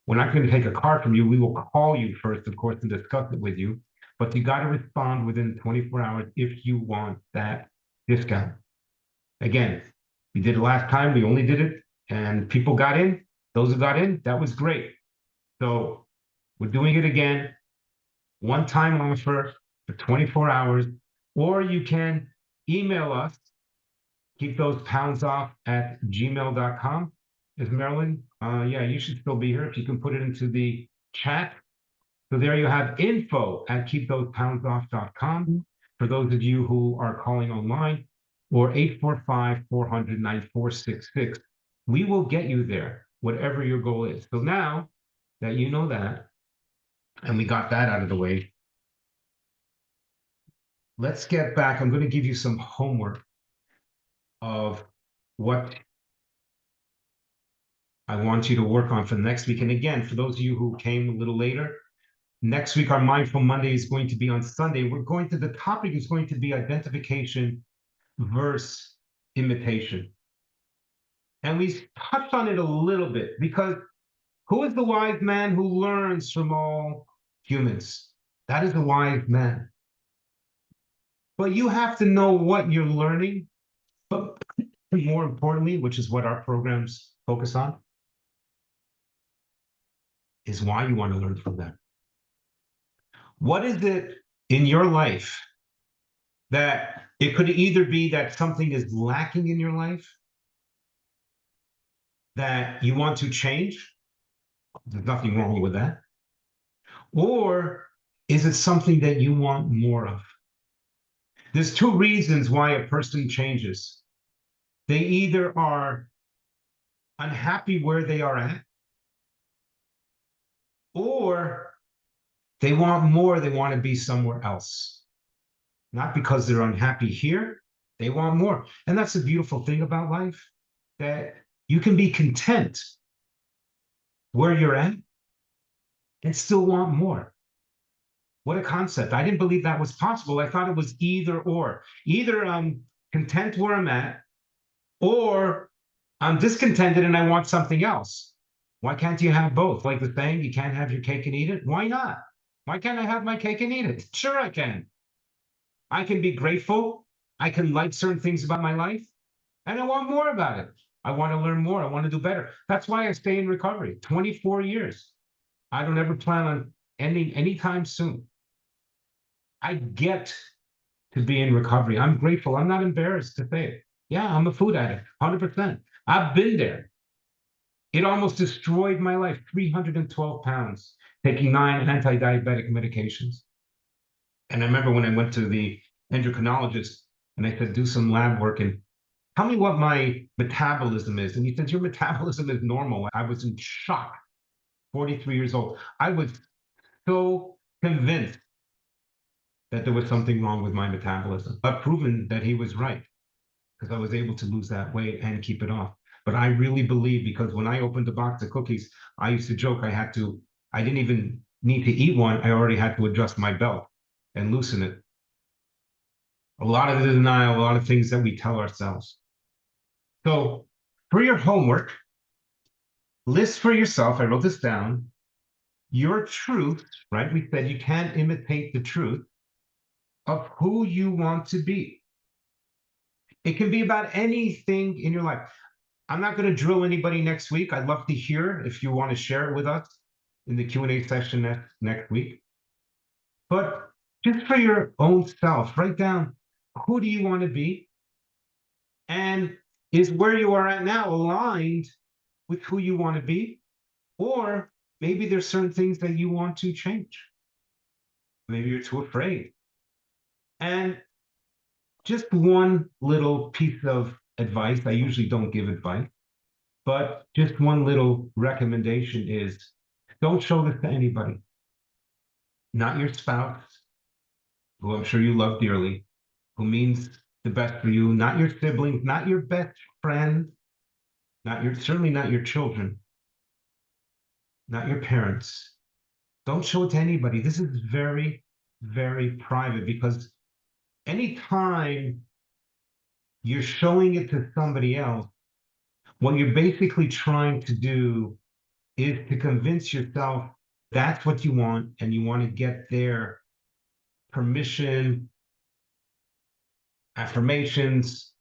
We're not going to take a card from you. We will call you first, of course, and discuss it with you. But you got to respond within 24 hours if you want that discount. Again, we did it last time. We only did it, and people got in. Those who got in, that was great. So we're doing it again. One-time offer for 24 hours. Or you can email us, keep those pounds off at gmail.com. Is Marilyn? Yeah, you should still be here if you can put it into the chat. So there you have info at keepthosepoundsoff.com for those of you who are calling online, or 845 400 9466. We will get you there, whatever your goal is. So now that you know that, and we got that out of the way, let's get back. I'm going to give you some homework of what I want you to work on for the next week. And again, for those of you who came a little later, next week, our Mindful Monday is going to be on Sunday. The topic is going to be identification versus imitation. And we touched on it a little bit because who is the wise man who learns from all humans? That is the wise man. But you have to know what you're learning, but more importantly, which is what our programs focus on, is why you want to learn from them. What is it in your life that it could either be that something is lacking in your life that you want to change? There's nothing wrong with that. Or is it something that you want more of? There's two reasons why a person changes. They either are unhappy where they are at, or they want more, they want to be somewhere else. Not because they're unhappy here, they want more. And that's the beautiful thing about life, that you can be content where you're at and still want more. What a concept. I didn't believe that was possible. I thought it was either or. Either I'm content where I'm at, or I'm discontented and I want something else. Why can't you have both? Like the saying, you can't have your cake and eat it. Why not? Why can't I have my cake and eat it? Sure, I can. I can be grateful. I can like certain things about my life, and I want more about it. I want to learn more. I want to do better. That's why I stay in recovery 24 years. I don't ever plan on ending anytime soon. I get to be in recovery. I'm grateful. I'm not embarrassed to say it. Yeah, I'm a food addict, 100%. I've been there. It almost destroyed my life, 312 pounds, taking 9 anti-diabetic medications. And I remember when I went to the endocrinologist and I said, do some lab work and tell me what my metabolism is. And he said, your metabolism is normal. I was in shock, 43 years old. I was so convinced that there was something wrong with my metabolism. I've proven that he was right because I was able to lose that weight and keep it off. But I really believe, because when I opened a box of cookies, I used to joke I didn't even need to eat one. I already had to adjust my belt and loosen it. A lot of the denial, a lot of things that we tell ourselves. So for your homework, List for yourself, I wrote this down, your truth, right? We said you can't imitate the truth of who you want to be. It can be about anything in your life. I'm not going to drill anybody next week. I'd love to hear if you want to share it with us in the Q&A session next week. But just for your own self, write down, who do you want to be? And is where you are at now aligned with who you want to be? Or maybe there's certain things that you want to change. Maybe you're too afraid. And just one little piece of advice. I usually don't give advice, but just one little recommendation is, don't show this to anybody, not your spouse, who I'm sure you love dearly, who means the best for you, not your siblings, not your best friend, certainly not your children, not your parents. Don't show it to anybody. This is very, very private, because anytime you're showing it to somebody else, what you're basically trying to do is to convince yourself that's what you want, and you want to get their permission, affirmations,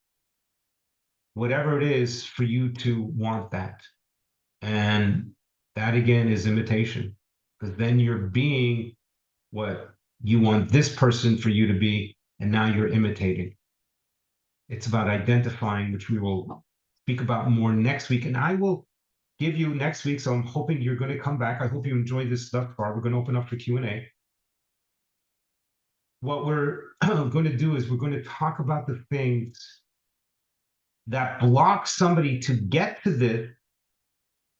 whatever it is for you to want that. And that again is imitation, because then you're being what you want this person for you to be, and now you're imitating. It's about identifying, which we will speak about more next week. And I will give you next week. So I'm hoping you're going to come back. I hope you enjoyed this thus far. We're going to open up for Q&A. What we're going to do is we're going to talk about the things that block somebody to get to this,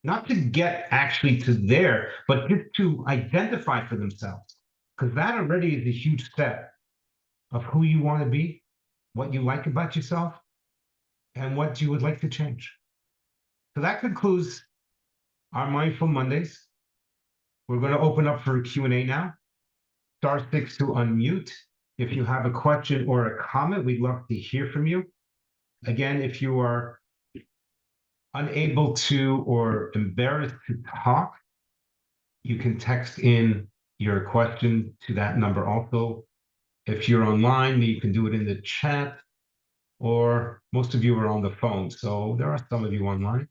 not to get actually to there, but just to identify for themselves. Because that already is a huge step of who you want to be, what you like about yourself, and what you would like to change. So that concludes our Mindful Mondays. We're going to open up for Q&A now. Star 6 to unmute. If you have a question or a comment, we'd love to hear from you. Again, if you are unable to or embarrassed to talk, you can text in your question to that number also. If you're online, you can do it in the chat, or most of you are on the phone, so there are some of you online,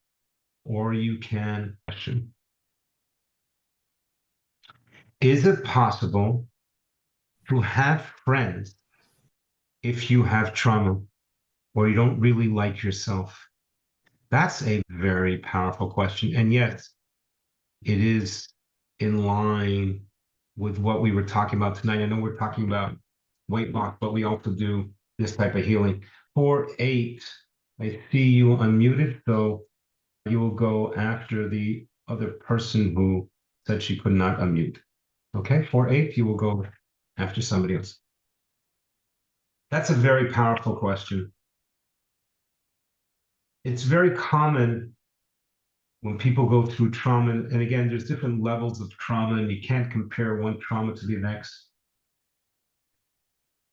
or you can question. Is it possible to have friends if you have trauma or you don't really like yourself? That's a very powerful question. And yes, it is in line with what we were talking about tonight. I know we're talking about weight loss, but we also do this type of healing. 4-8, I see you unmuted, so you will go after the other person who said she could not unmute. Okay, 4-8, you will go after somebody else. That's a very powerful question. It's very common when people go through trauma, and again, there's different levels of trauma, and you can't compare one trauma to the next,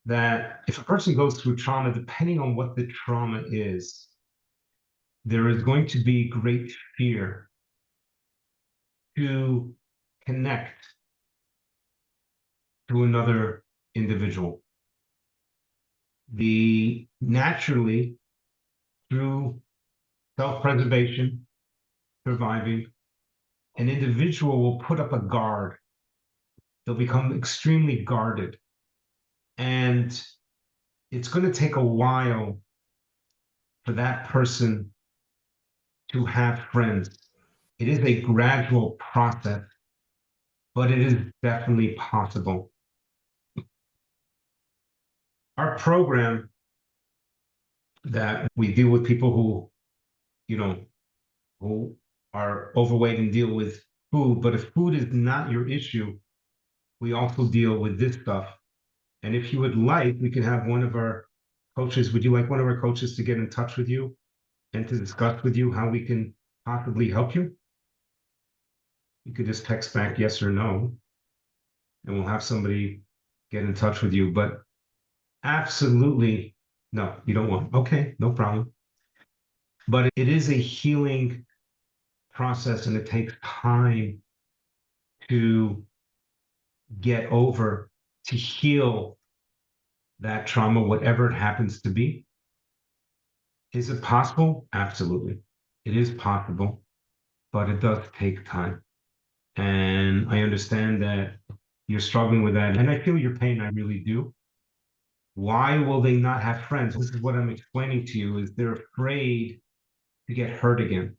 that if a person goes through trauma, depending on what the trauma is, there is going to be great fear to connect to another individual. Naturally, through self-preservation, surviving, an individual will put up a guard. They'll become extremely guarded. And it's going to take a while for that person to have friends. It is a gradual process, but it is definitely possible. Our program that we deal with people who, who are overweight and deal with food, but if food is not your issue, we also deal with this stuff. And if you would like, we can have one of our coaches. Would you like one of our coaches to get in touch with you and to discuss with you how we can possibly help you? You could just text back yes or no, and we'll have somebody get in touch with you. But absolutely, no, you don't want. Okay, no problem. But it is a healing process and it takes time to get over, to heal that trauma, whatever it happens to be. Is it possible? Absolutely. It is possible, but it does take time. And I understand that you're struggling with that. And I feel your pain, I really do. Why will they not have friends? This is what I'm explaining to you is they're afraid to get hurt again.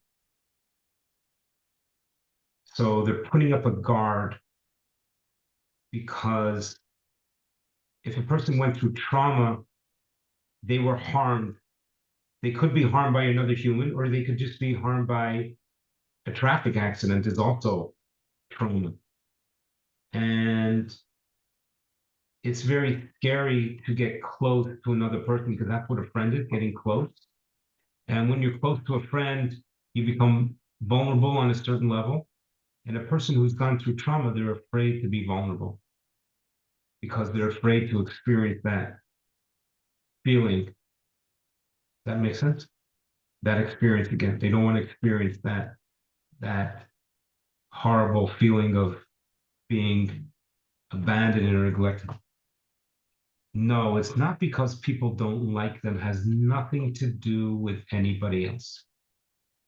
So they're putting up a guard because if a person went through trauma, they were harmed. They could be harmed by another human, or they could just be harmed by a traffic accident is also trauma. And it's very scary to get close to another person because that's what a friend is, getting close. And when you're close to a friend, you become vulnerable on a certain level. And a person who's gone through trauma, they're afraid to be vulnerable because they're afraid to experience that feeling. That makes sense? That experience again. They don't want to experience that horrible feeling of being abandoned and neglected. No, it's not because people don't like them, it has nothing to do with anybody else.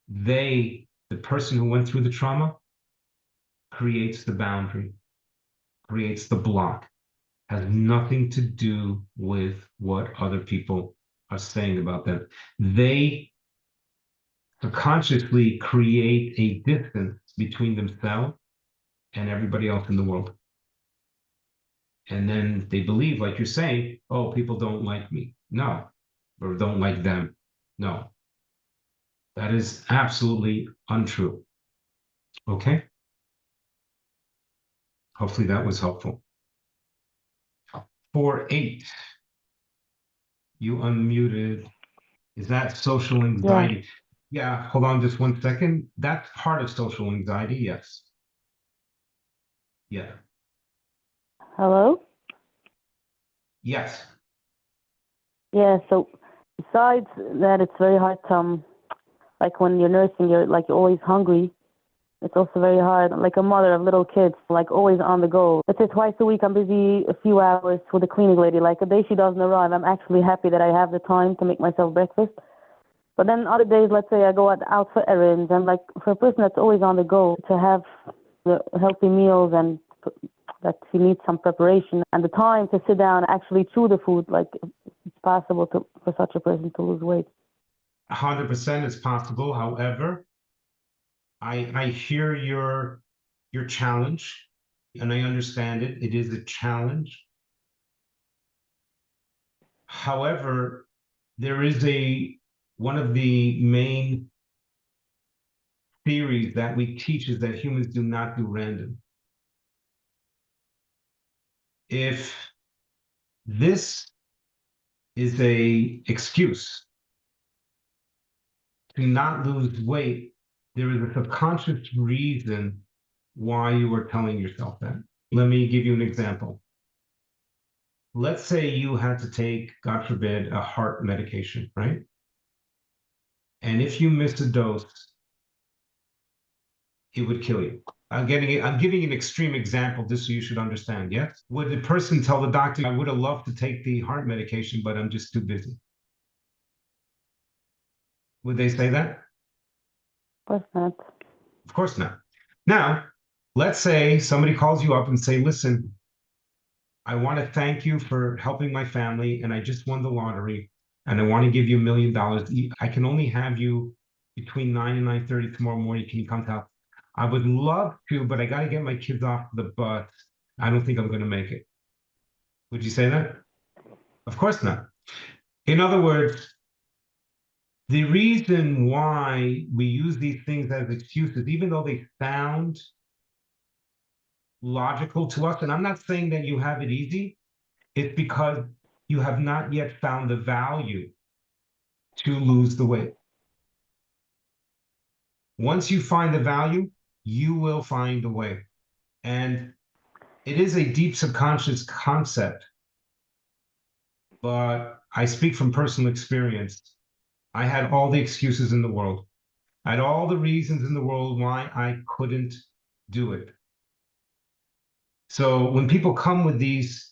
The person who went through the trauma, creates the boundary, creates the block, has nothing to do with what other people are saying about them. They subconsciously create a distance between themselves and everybody else in the world. And then they believe, like you're saying, oh, people don't like me. No, or don't like them. No, that is absolutely untrue. Okay. Hopefully that was helpful. 4-8, you unmuted. Is that social anxiety? Yeah, hold on just 1 second. That's part of social anxiety, yes. Yeah. Hello? Yes. Yeah, so besides that, it's very hard to, like when you're nursing, you're always hungry. It's also very hard, like a mother of little kids, like always on the go. Let's say twice a week I'm busy a few hours with a cleaning lady. Like a day she doesn't arrive, I'm actually happy that I have the time to make myself breakfast. But then other days, let's say I go out for errands, and like for a person that's always on the go, to have the healthy meals and that she needs some preparation and the time to sit down and actually chew the food, like it's possible for such a person to lose weight. 100% it's possible. However, I hear your challenge and I understand it. It is a challenge. However, there is one of the main theories that we teach is that humans do not do random. If this is a excuse to not lose weight, there is a subconscious reason why you are telling yourself that. Let me give you an example. Let's say you had to take, God forbid, a heart medication, right? And if you miss a dose, it would kill you. I'm giving an extreme example just so you should understand. Yes. Would the person tell the doctor, I would have loved to take the heart medication, but I'm just too busy? Would they say that? Of course not. Of course not. Now, let's say somebody calls you up and say, listen, I want to thank you for helping my family, and I just won the lottery, and I want to give you $1 million. I can only have you between 9 and 9:30 tomorrow morning. Can you come to help? I would love to, but I got to get my kids off the bus. I don't think I'm going to make it. Would you say that? Of course not. In other words, the reason why we use these things as excuses, even though they sound logical to us, and I'm not saying that you have it easy, it's because you have not yet found the value to lose the weight. Once you find the value, you will find a way. And it is a deep subconscious concept, but I speak from personal experience. I had all the excuses in the world. I had all the reasons in the world why I couldn't do it. So when people come with these,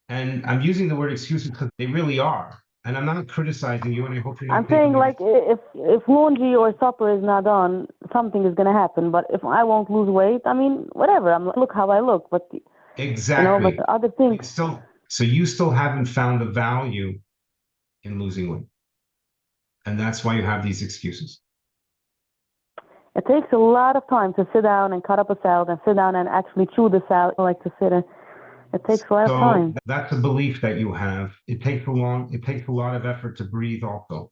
and I'm using the word excuses because they really are, and I'm not criticizing you, and I hope you're not I'm saying taking like if laundry or supper is not done, something is gonna happen. But if I won't lose weight, I mean, whatever. Look how I look, but exactly. but other things. So you still haven't found the value in losing weight, and that's why you have these excuses. It takes a lot of time to sit down and cut up a salad and sit down and actually chew the salad. I like to sit and it takes a lot of time. So that's a belief that you have. It takes a lot of effort to breathe also.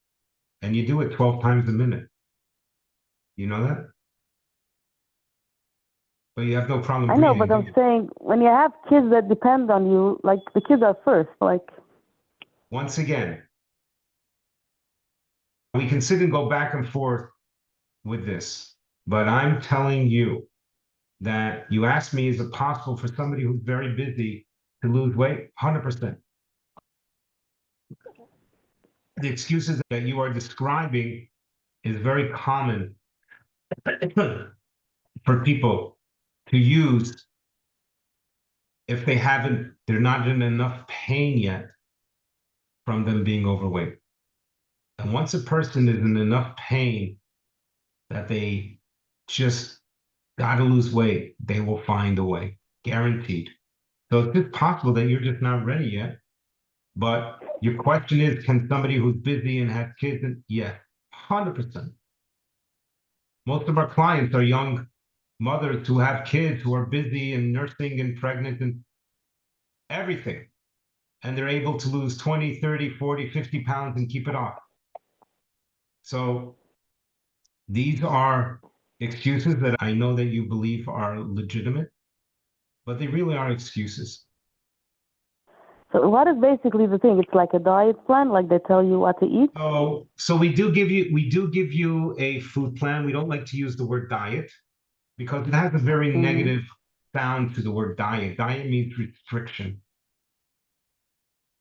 And you do it 12 times a minute. You know that? But you have no problem I know, breathing. but I'm saying when you have kids that depend on you, like the kids are first. Like once again, we can sit and go back and forth with this, but I'm telling you that you asked me, is it possible for somebody who's very busy to lose weight? 100%. The excuses that you are describing is very common for people to use if they're not in enough pain yet from them being overweight. And once a person is in enough pain that they just got to lose weight, they will find a way, guaranteed. So it's just possible that you're just not ready yet. But your question is, can somebody who's busy and has kids? Yes, 100%. Most of our clients are young mothers who have kids who are busy and nursing and pregnant and everything. And they're able to lose 20, 30, 40, 50 pounds and keep it off. So these are excuses that I know that you believe are legitimate, but they really are excuses. so, what is basically the thing? It's like a diet plan, like they tell you what to eat. So we do give you a food plan. We don't like to use the word diet because it has a very negative sound to the word diet. Diet means restriction.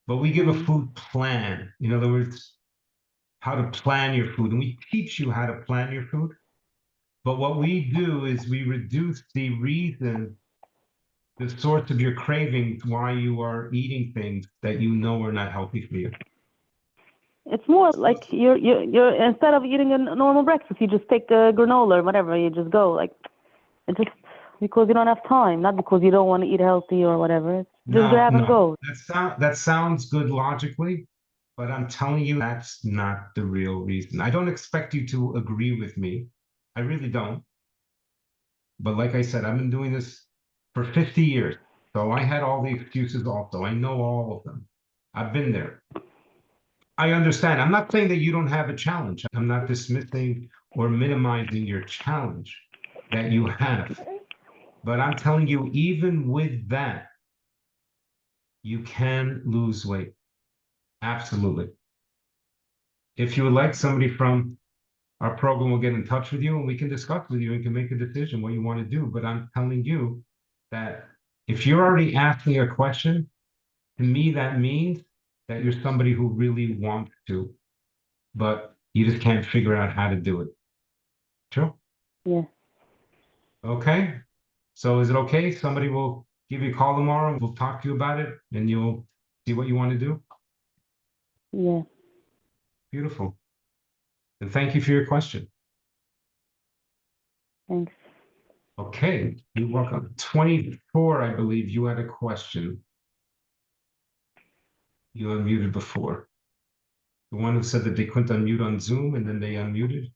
But we give a food plan. In other words, how to plan your food. And we teach you how to plan your food. But what we do is we reduce the reason, the source of your cravings, why you are eating things that you know are not healthy for you. It's more like you're instead of eating a normal breakfast, you just take a granola or whatever. You just go like it just because you don't have time, not because you don't want to eat healthy or whatever. It's just grab and go. That sounds good logically, but I'm telling you that's not the real reason. I don't expect you to agree with me. I really don't. But like I said, I've been doing this for 50 years. So I had all the excuses also. I know all of them. I've been there. I understand. I'm not saying that you don't have a challenge. I'm not dismissing or minimizing your challenge that you have. But I'm telling you, even with that, you can lose weight. Absolutely. If you would like, somebody from our program will get in touch with you and we can discuss with you and can make a decision what you want to do. But I'm telling you that if you're already asking a question, to me, that means that you're somebody who really wants to, but you just can't figure out how to do it. True? Yeah. Okay. So is it okay? Somebody will give you a call tomorrow. We'll talk to you about it and you'll see what you want to do. Yeah. Beautiful. And thank you for your question. Thanks. Okay. You're welcome. 24, I believe you had a question. You unmuted before. The one who said that they couldn't unmute on Zoom and then they unmuted.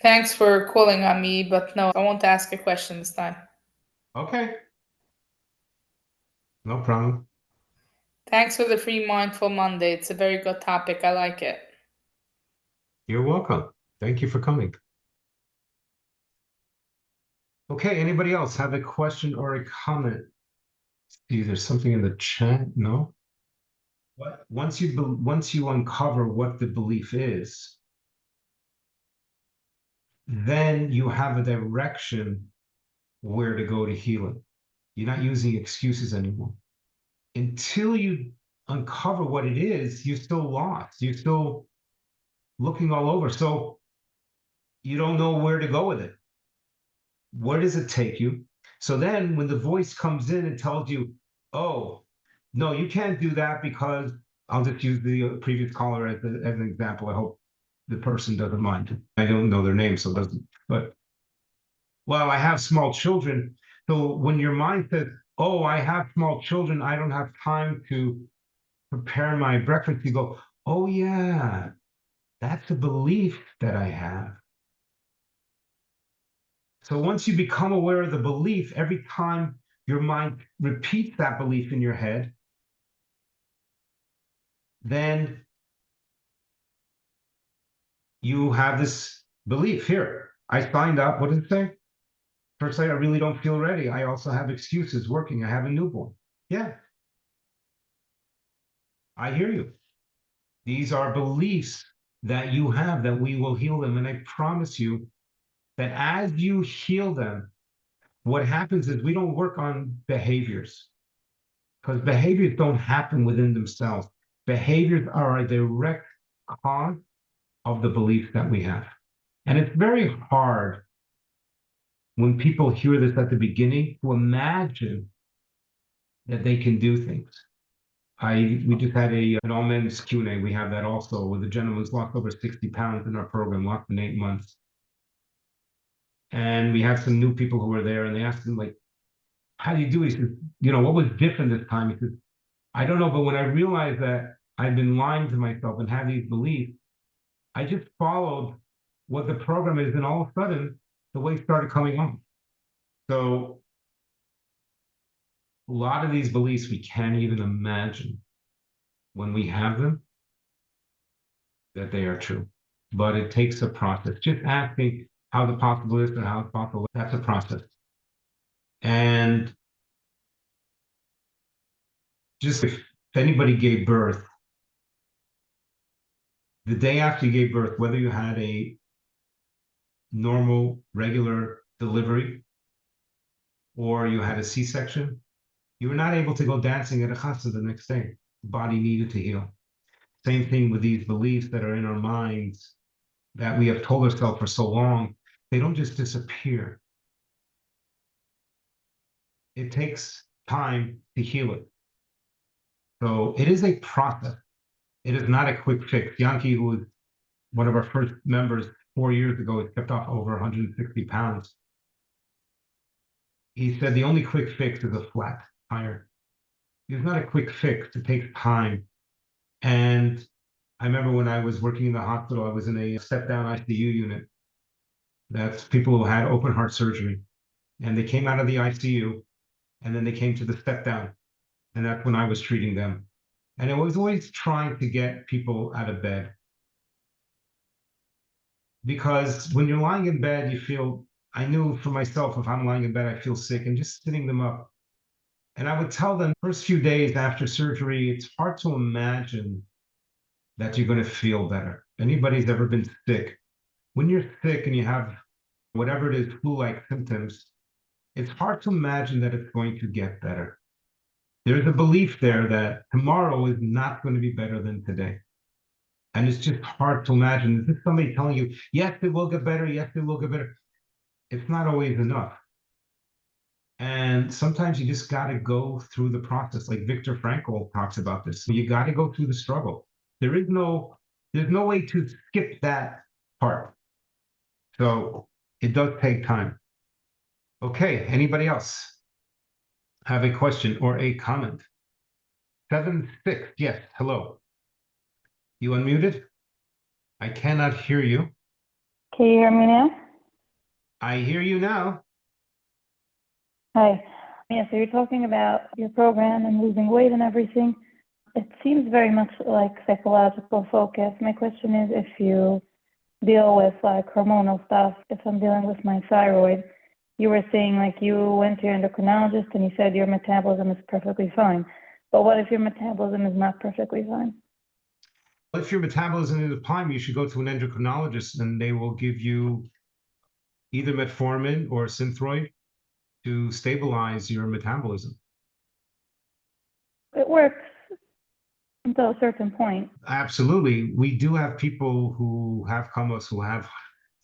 Thanks for calling on me, but no, I won't ask a question this time. Okay. No problem. Thanks for the free Mindful Monday. It's a very good topic. I like it. You're welcome. Thank you for coming. Okay, anybody else have a question or a comment? See, there's something in the chat. No? Once you uncover what the belief is, then you have a direction where to go to heal it. You're not using excuses anymore. Until you uncover what it is, you're still lost. You're still looking all over. So you don't know where to go with it. Where does it take you? So then when the voice comes in and tells you, oh, no, you can't do that because I'll just use the previous caller as an example. I hope the person doesn't mind. I don't know their name, so it doesn't, but well, I have small children. So when your mind says, oh, I have small children, I don't have time to prepare my breakfast, you go, oh, yeah, that's a belief that I have. So once you become aware of the belief, every time your mind repeats that belief in your head, then you have this belief here. I signed up. What does it say? First, I really don't feel ready. I also have excuses working. I have a newborn. Yeah, I hear you. These are beliefs that you have that we will heal them. And I promise you that as you heal them, what happens is we don't work on behaviors because behaviors don't happen within themselves. Behaviors are a direct cause of the beliefs that we have. And it's very hard when people hear this at the beginning to imagine that they can do things. We just had an all men's Q&A. We have that also with a gentleman who's lost over 60 pounds in our program, lost in 8 months. And we have some new people who are there and they asked him like, how do you do it? He says, what was different this time? He says, I don't know, but when I realized that I've been lying to myself and have these beliefs, I just followed what the program is, and all of a sudden, the weight started coming on. So a lot of these beliefs we can't even imagine when we have them that they are true. But it takes a process. Just asking how the possible is and how it's possible, that's a process. And just if anybody gave birth, the day after you gave birth, whether you had a normal, regular delivery or you had a C-section, you were not able to go dancing at a chassid the next day. The body needed to heal. Same thing with these beliefs that are in our minds that we have told ourselves for so long. They don't just disappear. It takes time to heal it. So it is a process. It is not a quick fix. Yankee, who was one of our first members 4 years ago, has kept off over 160 pounds. He said the only quick fix is a flat tire. It's not a quick fix. It takes time. And I remember when I was working in the hospital, I was in a step-down ICU unit. That's people who had open heart surgery. And they came out of the ICU, and then they came to the step-down. And that's when I was treating them. And I was always trying to get people out of bed. Because when you're lying in bed, you feel, I knew for myself, if I'm lying in bed, I feel sick, and just sitting them up. And I would tell them first few days after surgery, it's hard to imagine that you're going to feel better. If anybody's ever been sick, when you're sick and you have whatever it is, flu-like symptoms, it's hard to imagine that it's going to get better. There's a belief there that tomorrow is not going to be better than today. And it's just hard to imagine. This is somebody telling you, yes, it will get better. Yes, it will get better. It's not always enough. And sometimes you just got to go through the process. Like Viktor Frankl talks about this. So you got to go through the struggle. There's no way to skip that part. So it does take time. Okay, anybody else have a question or a comment? 7-6, yes, hello. You unmuted? I cannot hear you. Can you hear me now? I hear you now. Hi. Yeah, so you're talking about your program and losing weight and everything. It seems very much like psychological focus. My question is if you deal with like hormonal stuff, if I'm dealing with my thyroid, you were saying like you went to your endocrinologist and he said your metabolism is perfectly fine. But what if your metabolism is not perfectly fine? If your metabolism is fine, you should go to an endocrinologist and they will give you either metformin or Synthroid to stabilize your metabolism. It works until a certain point. Absolutely. We do have people who have come us who have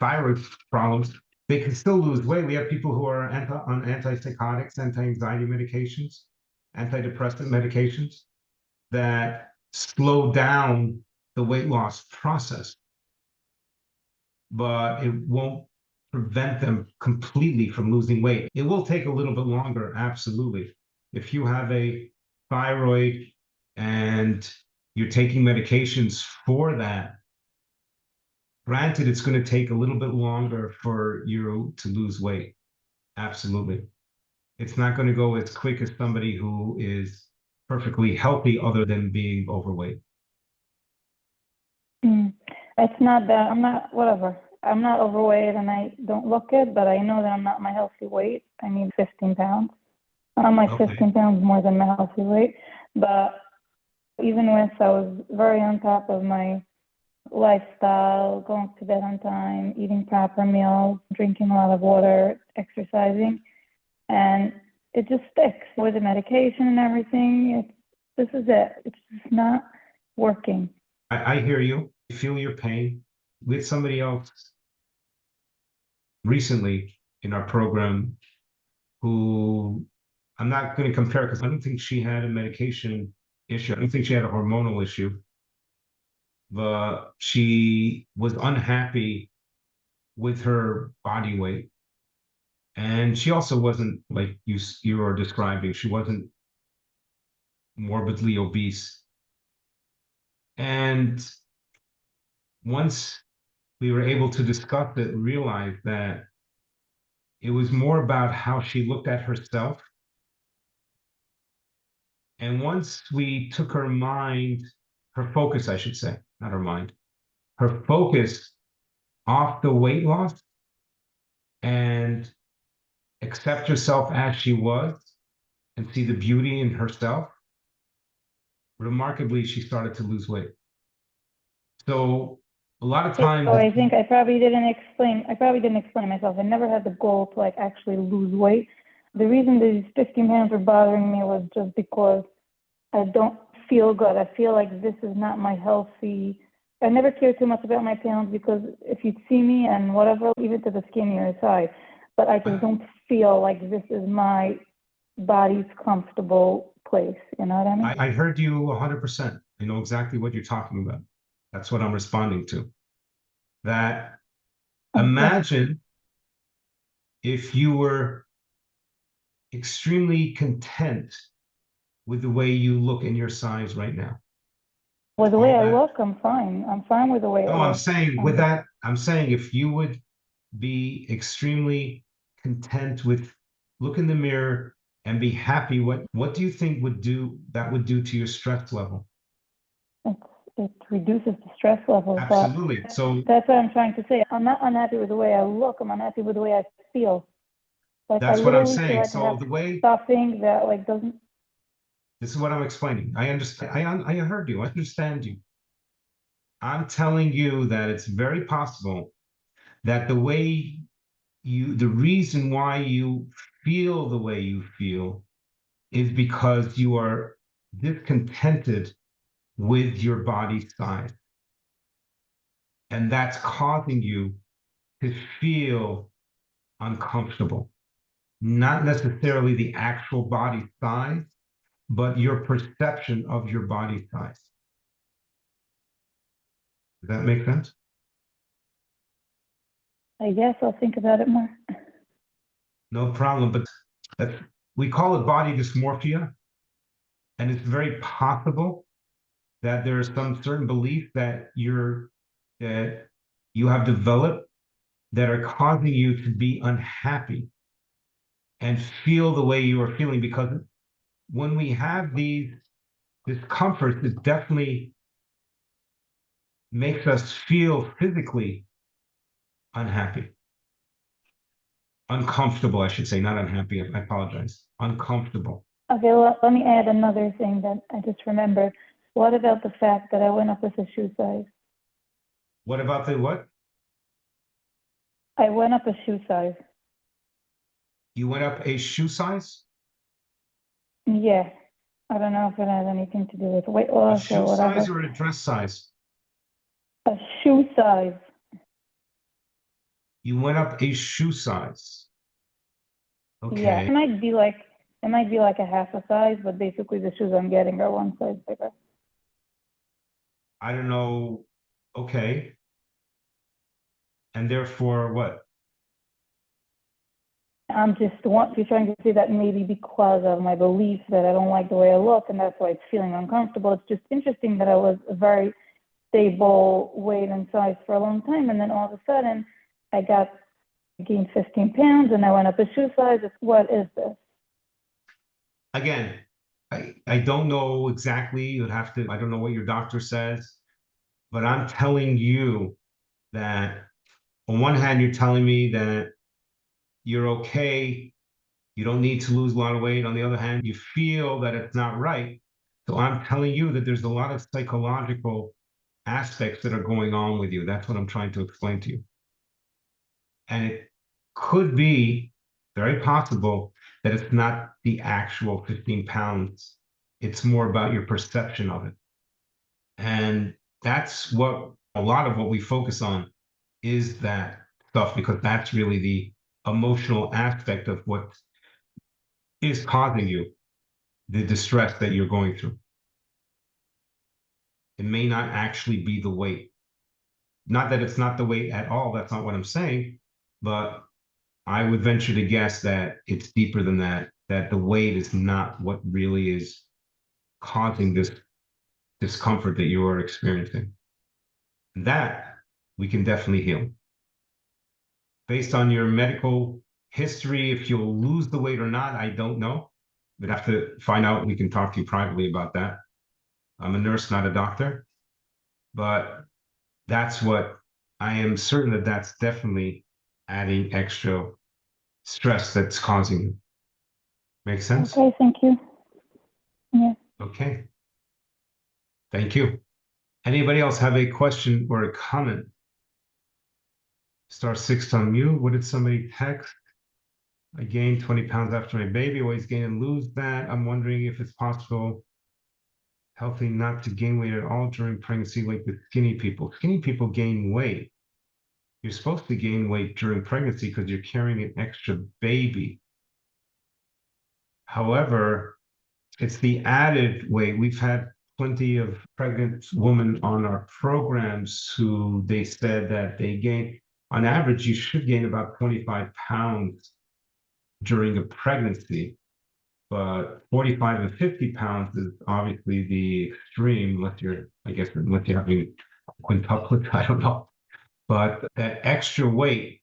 thyroid problems, they can still lose weight. We have people who are on antipsychotics, anti-anxiety medications, antidepressant medications that slow down the weight loss process, but it won't prevent them completely from losing weight. It will take a little bit longer, absolutely. If you have a thyroid and you're taking medications for that, granted, it's going to take a little bit longer for you to lose weight. Absolutely. It's not going to go as quick as somebody who is perfectly healthy other than being overweight. It's not that I'm not, whatever. I'm not overweight and I don't look it, but I know that I'm not my healthy weight. I need 15 pounds. I'm like Okay. 15 pounds more than my healthy weight. But even with, I was very on top of my lifestyle, going to bed on time, eating proper meals, drinking a lot of water, exercising, and it just sticks with the medication and everything. This is it. It's just not working. I hear you. I feel your pain. With somebody else recently in our program who I'm not going to compare because I don't think she had a medication issue. I don't think she had a hormonal issue, but she was unhappy with her body weight. And she also wasn't like you were describing. She wasn't morbidly obese. And once we were able to discuss it, realize that it was more about how she looked at herself. And once we took her mind, her focus, I should say, not her mind, her focus off the weight loss and accept herself as she was and see the beauty in herself, remarkably, she started to lose weight. So a lot of times, So I think I probably didn't explain myself. I never had the goal to like actually lose weight. The reason these 15 pounds were bothering me was just because I don't feel good. I feel like this is not my healthy. I never cared too much about my pounds because if you'd see me and whatever, even to the skinnier side, but I just don't feel like this is my body's comfortable place. You know what I mean? I heard you 100%. I know exactly what you're talking about. That's what I'm responding to. That imagine if you were extremely content with the way you look in your size right now. With the way I look, I'm fine. I'm fine with the way I No, look. I'm saying with that, I'm saying if you would be extremely content with look in the mirror and be happy, what do you think would do to your stress level? It reduces the stress level. Absolutely. So that's what I'm trying to say. I'm not unhappy with the way I look. I'm unhappy with the way I feel. Like that's I what I'm literally feel saying. like I So have the way something that like doesn't. this is what I'm explaining. I understand. I heard you. I understand you. I'm telling you that it's very possible that the reason why you feel the way you feel is because you are discontented with your body size. And that's causing you to feel uncomfortable. Not necessarily the actual body size, but your perception of your body size. Does that make sense? I guess I'll think about it more. No problem. But we call it body dysmorphia. And it's very possible that there's some certain belief that you have developed that are causing you to be unhappy and feel the way you are feeling. Because when we have these discomforts, it definitely makes us feel physically unhappy. Uncomfortable, I should say, not unhappy. I apologize. Uncomfortable. Okay, well, let me add another thing that I just remembered. What about the fact that I went up with a shoe size? What about the what? I went up a shoe size. You went up a shoe size? Yeah. I don't know if it has anything to do with weight A loss or shoe whatever. size or a dress size? A shoe size. You went up a shoe size. Yeah, Okay. it might be like a half a size, but basically the shoes I'm getting are one size bigger. I don't know. Okay. And therefore what? I'm just trying to say that maybe because of my belief that I don't like the way I look, and that's why it's feeling uncomfortable. It's just interesting that I was a very stable weight and size for a long time, and then all of a sudden I gained 15 pounds, and I went up a shoe size. What is this? Again, I don't know exactly. I don't know what your doctor says, but I'm telling you that on one hand, you're telling me that you're okay. You don't need to lose a lot of weight. On the other hand, you feel that it's not right. So I'm telling you that there's a lot of psychological aspects that are going on with you. That's what I'm trying to explain to you. And it could be very possible that it's not the actual 15 pounds. It's more about your perception of it. And that's what a lot of what we focus on is that stuff, because that's really the emotional aspect of what is causing you the distress that you're going through. It may not actually be the weight. Not that it's not the weight at all. That's not what I'm saying. But I would venture to guess that it's deeper than that, that the weight is not what really is causing this discomfort that you are experiencing. That we can definitely heal. Based on your medical history, if you'll lose the weight or not, I don't know. We'd have to find out. We can talk to you privately about that. I'm a nurse, not a doctor, but that's what I am certain that that's definitely adding extra stress that's causing you. Make sense? Okay, thank you. Yeah. Okay. Thank you. Anybody else have a question or a comment? *6 on mute. What did somebody text? I gained 20 pounds after my baby. Always gain and lose that. I'm wondering if it's possible, healthy not to gain weight at all during pregnancy, like the skinny people. Skinny people gain weight. You're supposed to gain weight during pregnancy because you're carrying an extra baby. However, it's the added weight. We've had plenty of pregnant women on our programs who they said that they gain, on average, you should gain about 25 pounds during a pregnancy, but 45 to 50 pounds is obviously the extreme, unless you're having quintuplets, I don't know. But that extra weight,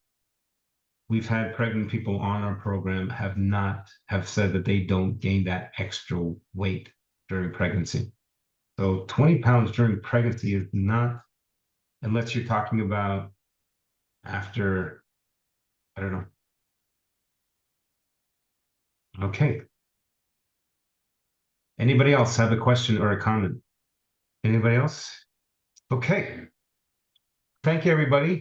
we've had pregnant people on our program have said that they don't gain that extra weight during pregnancy. So 20 pounds during pregnancy is not, unless you're talking about after, I don't know. Okay. Anybody else have a question or a comment? Anybody else? Okay. Thank you, everybody.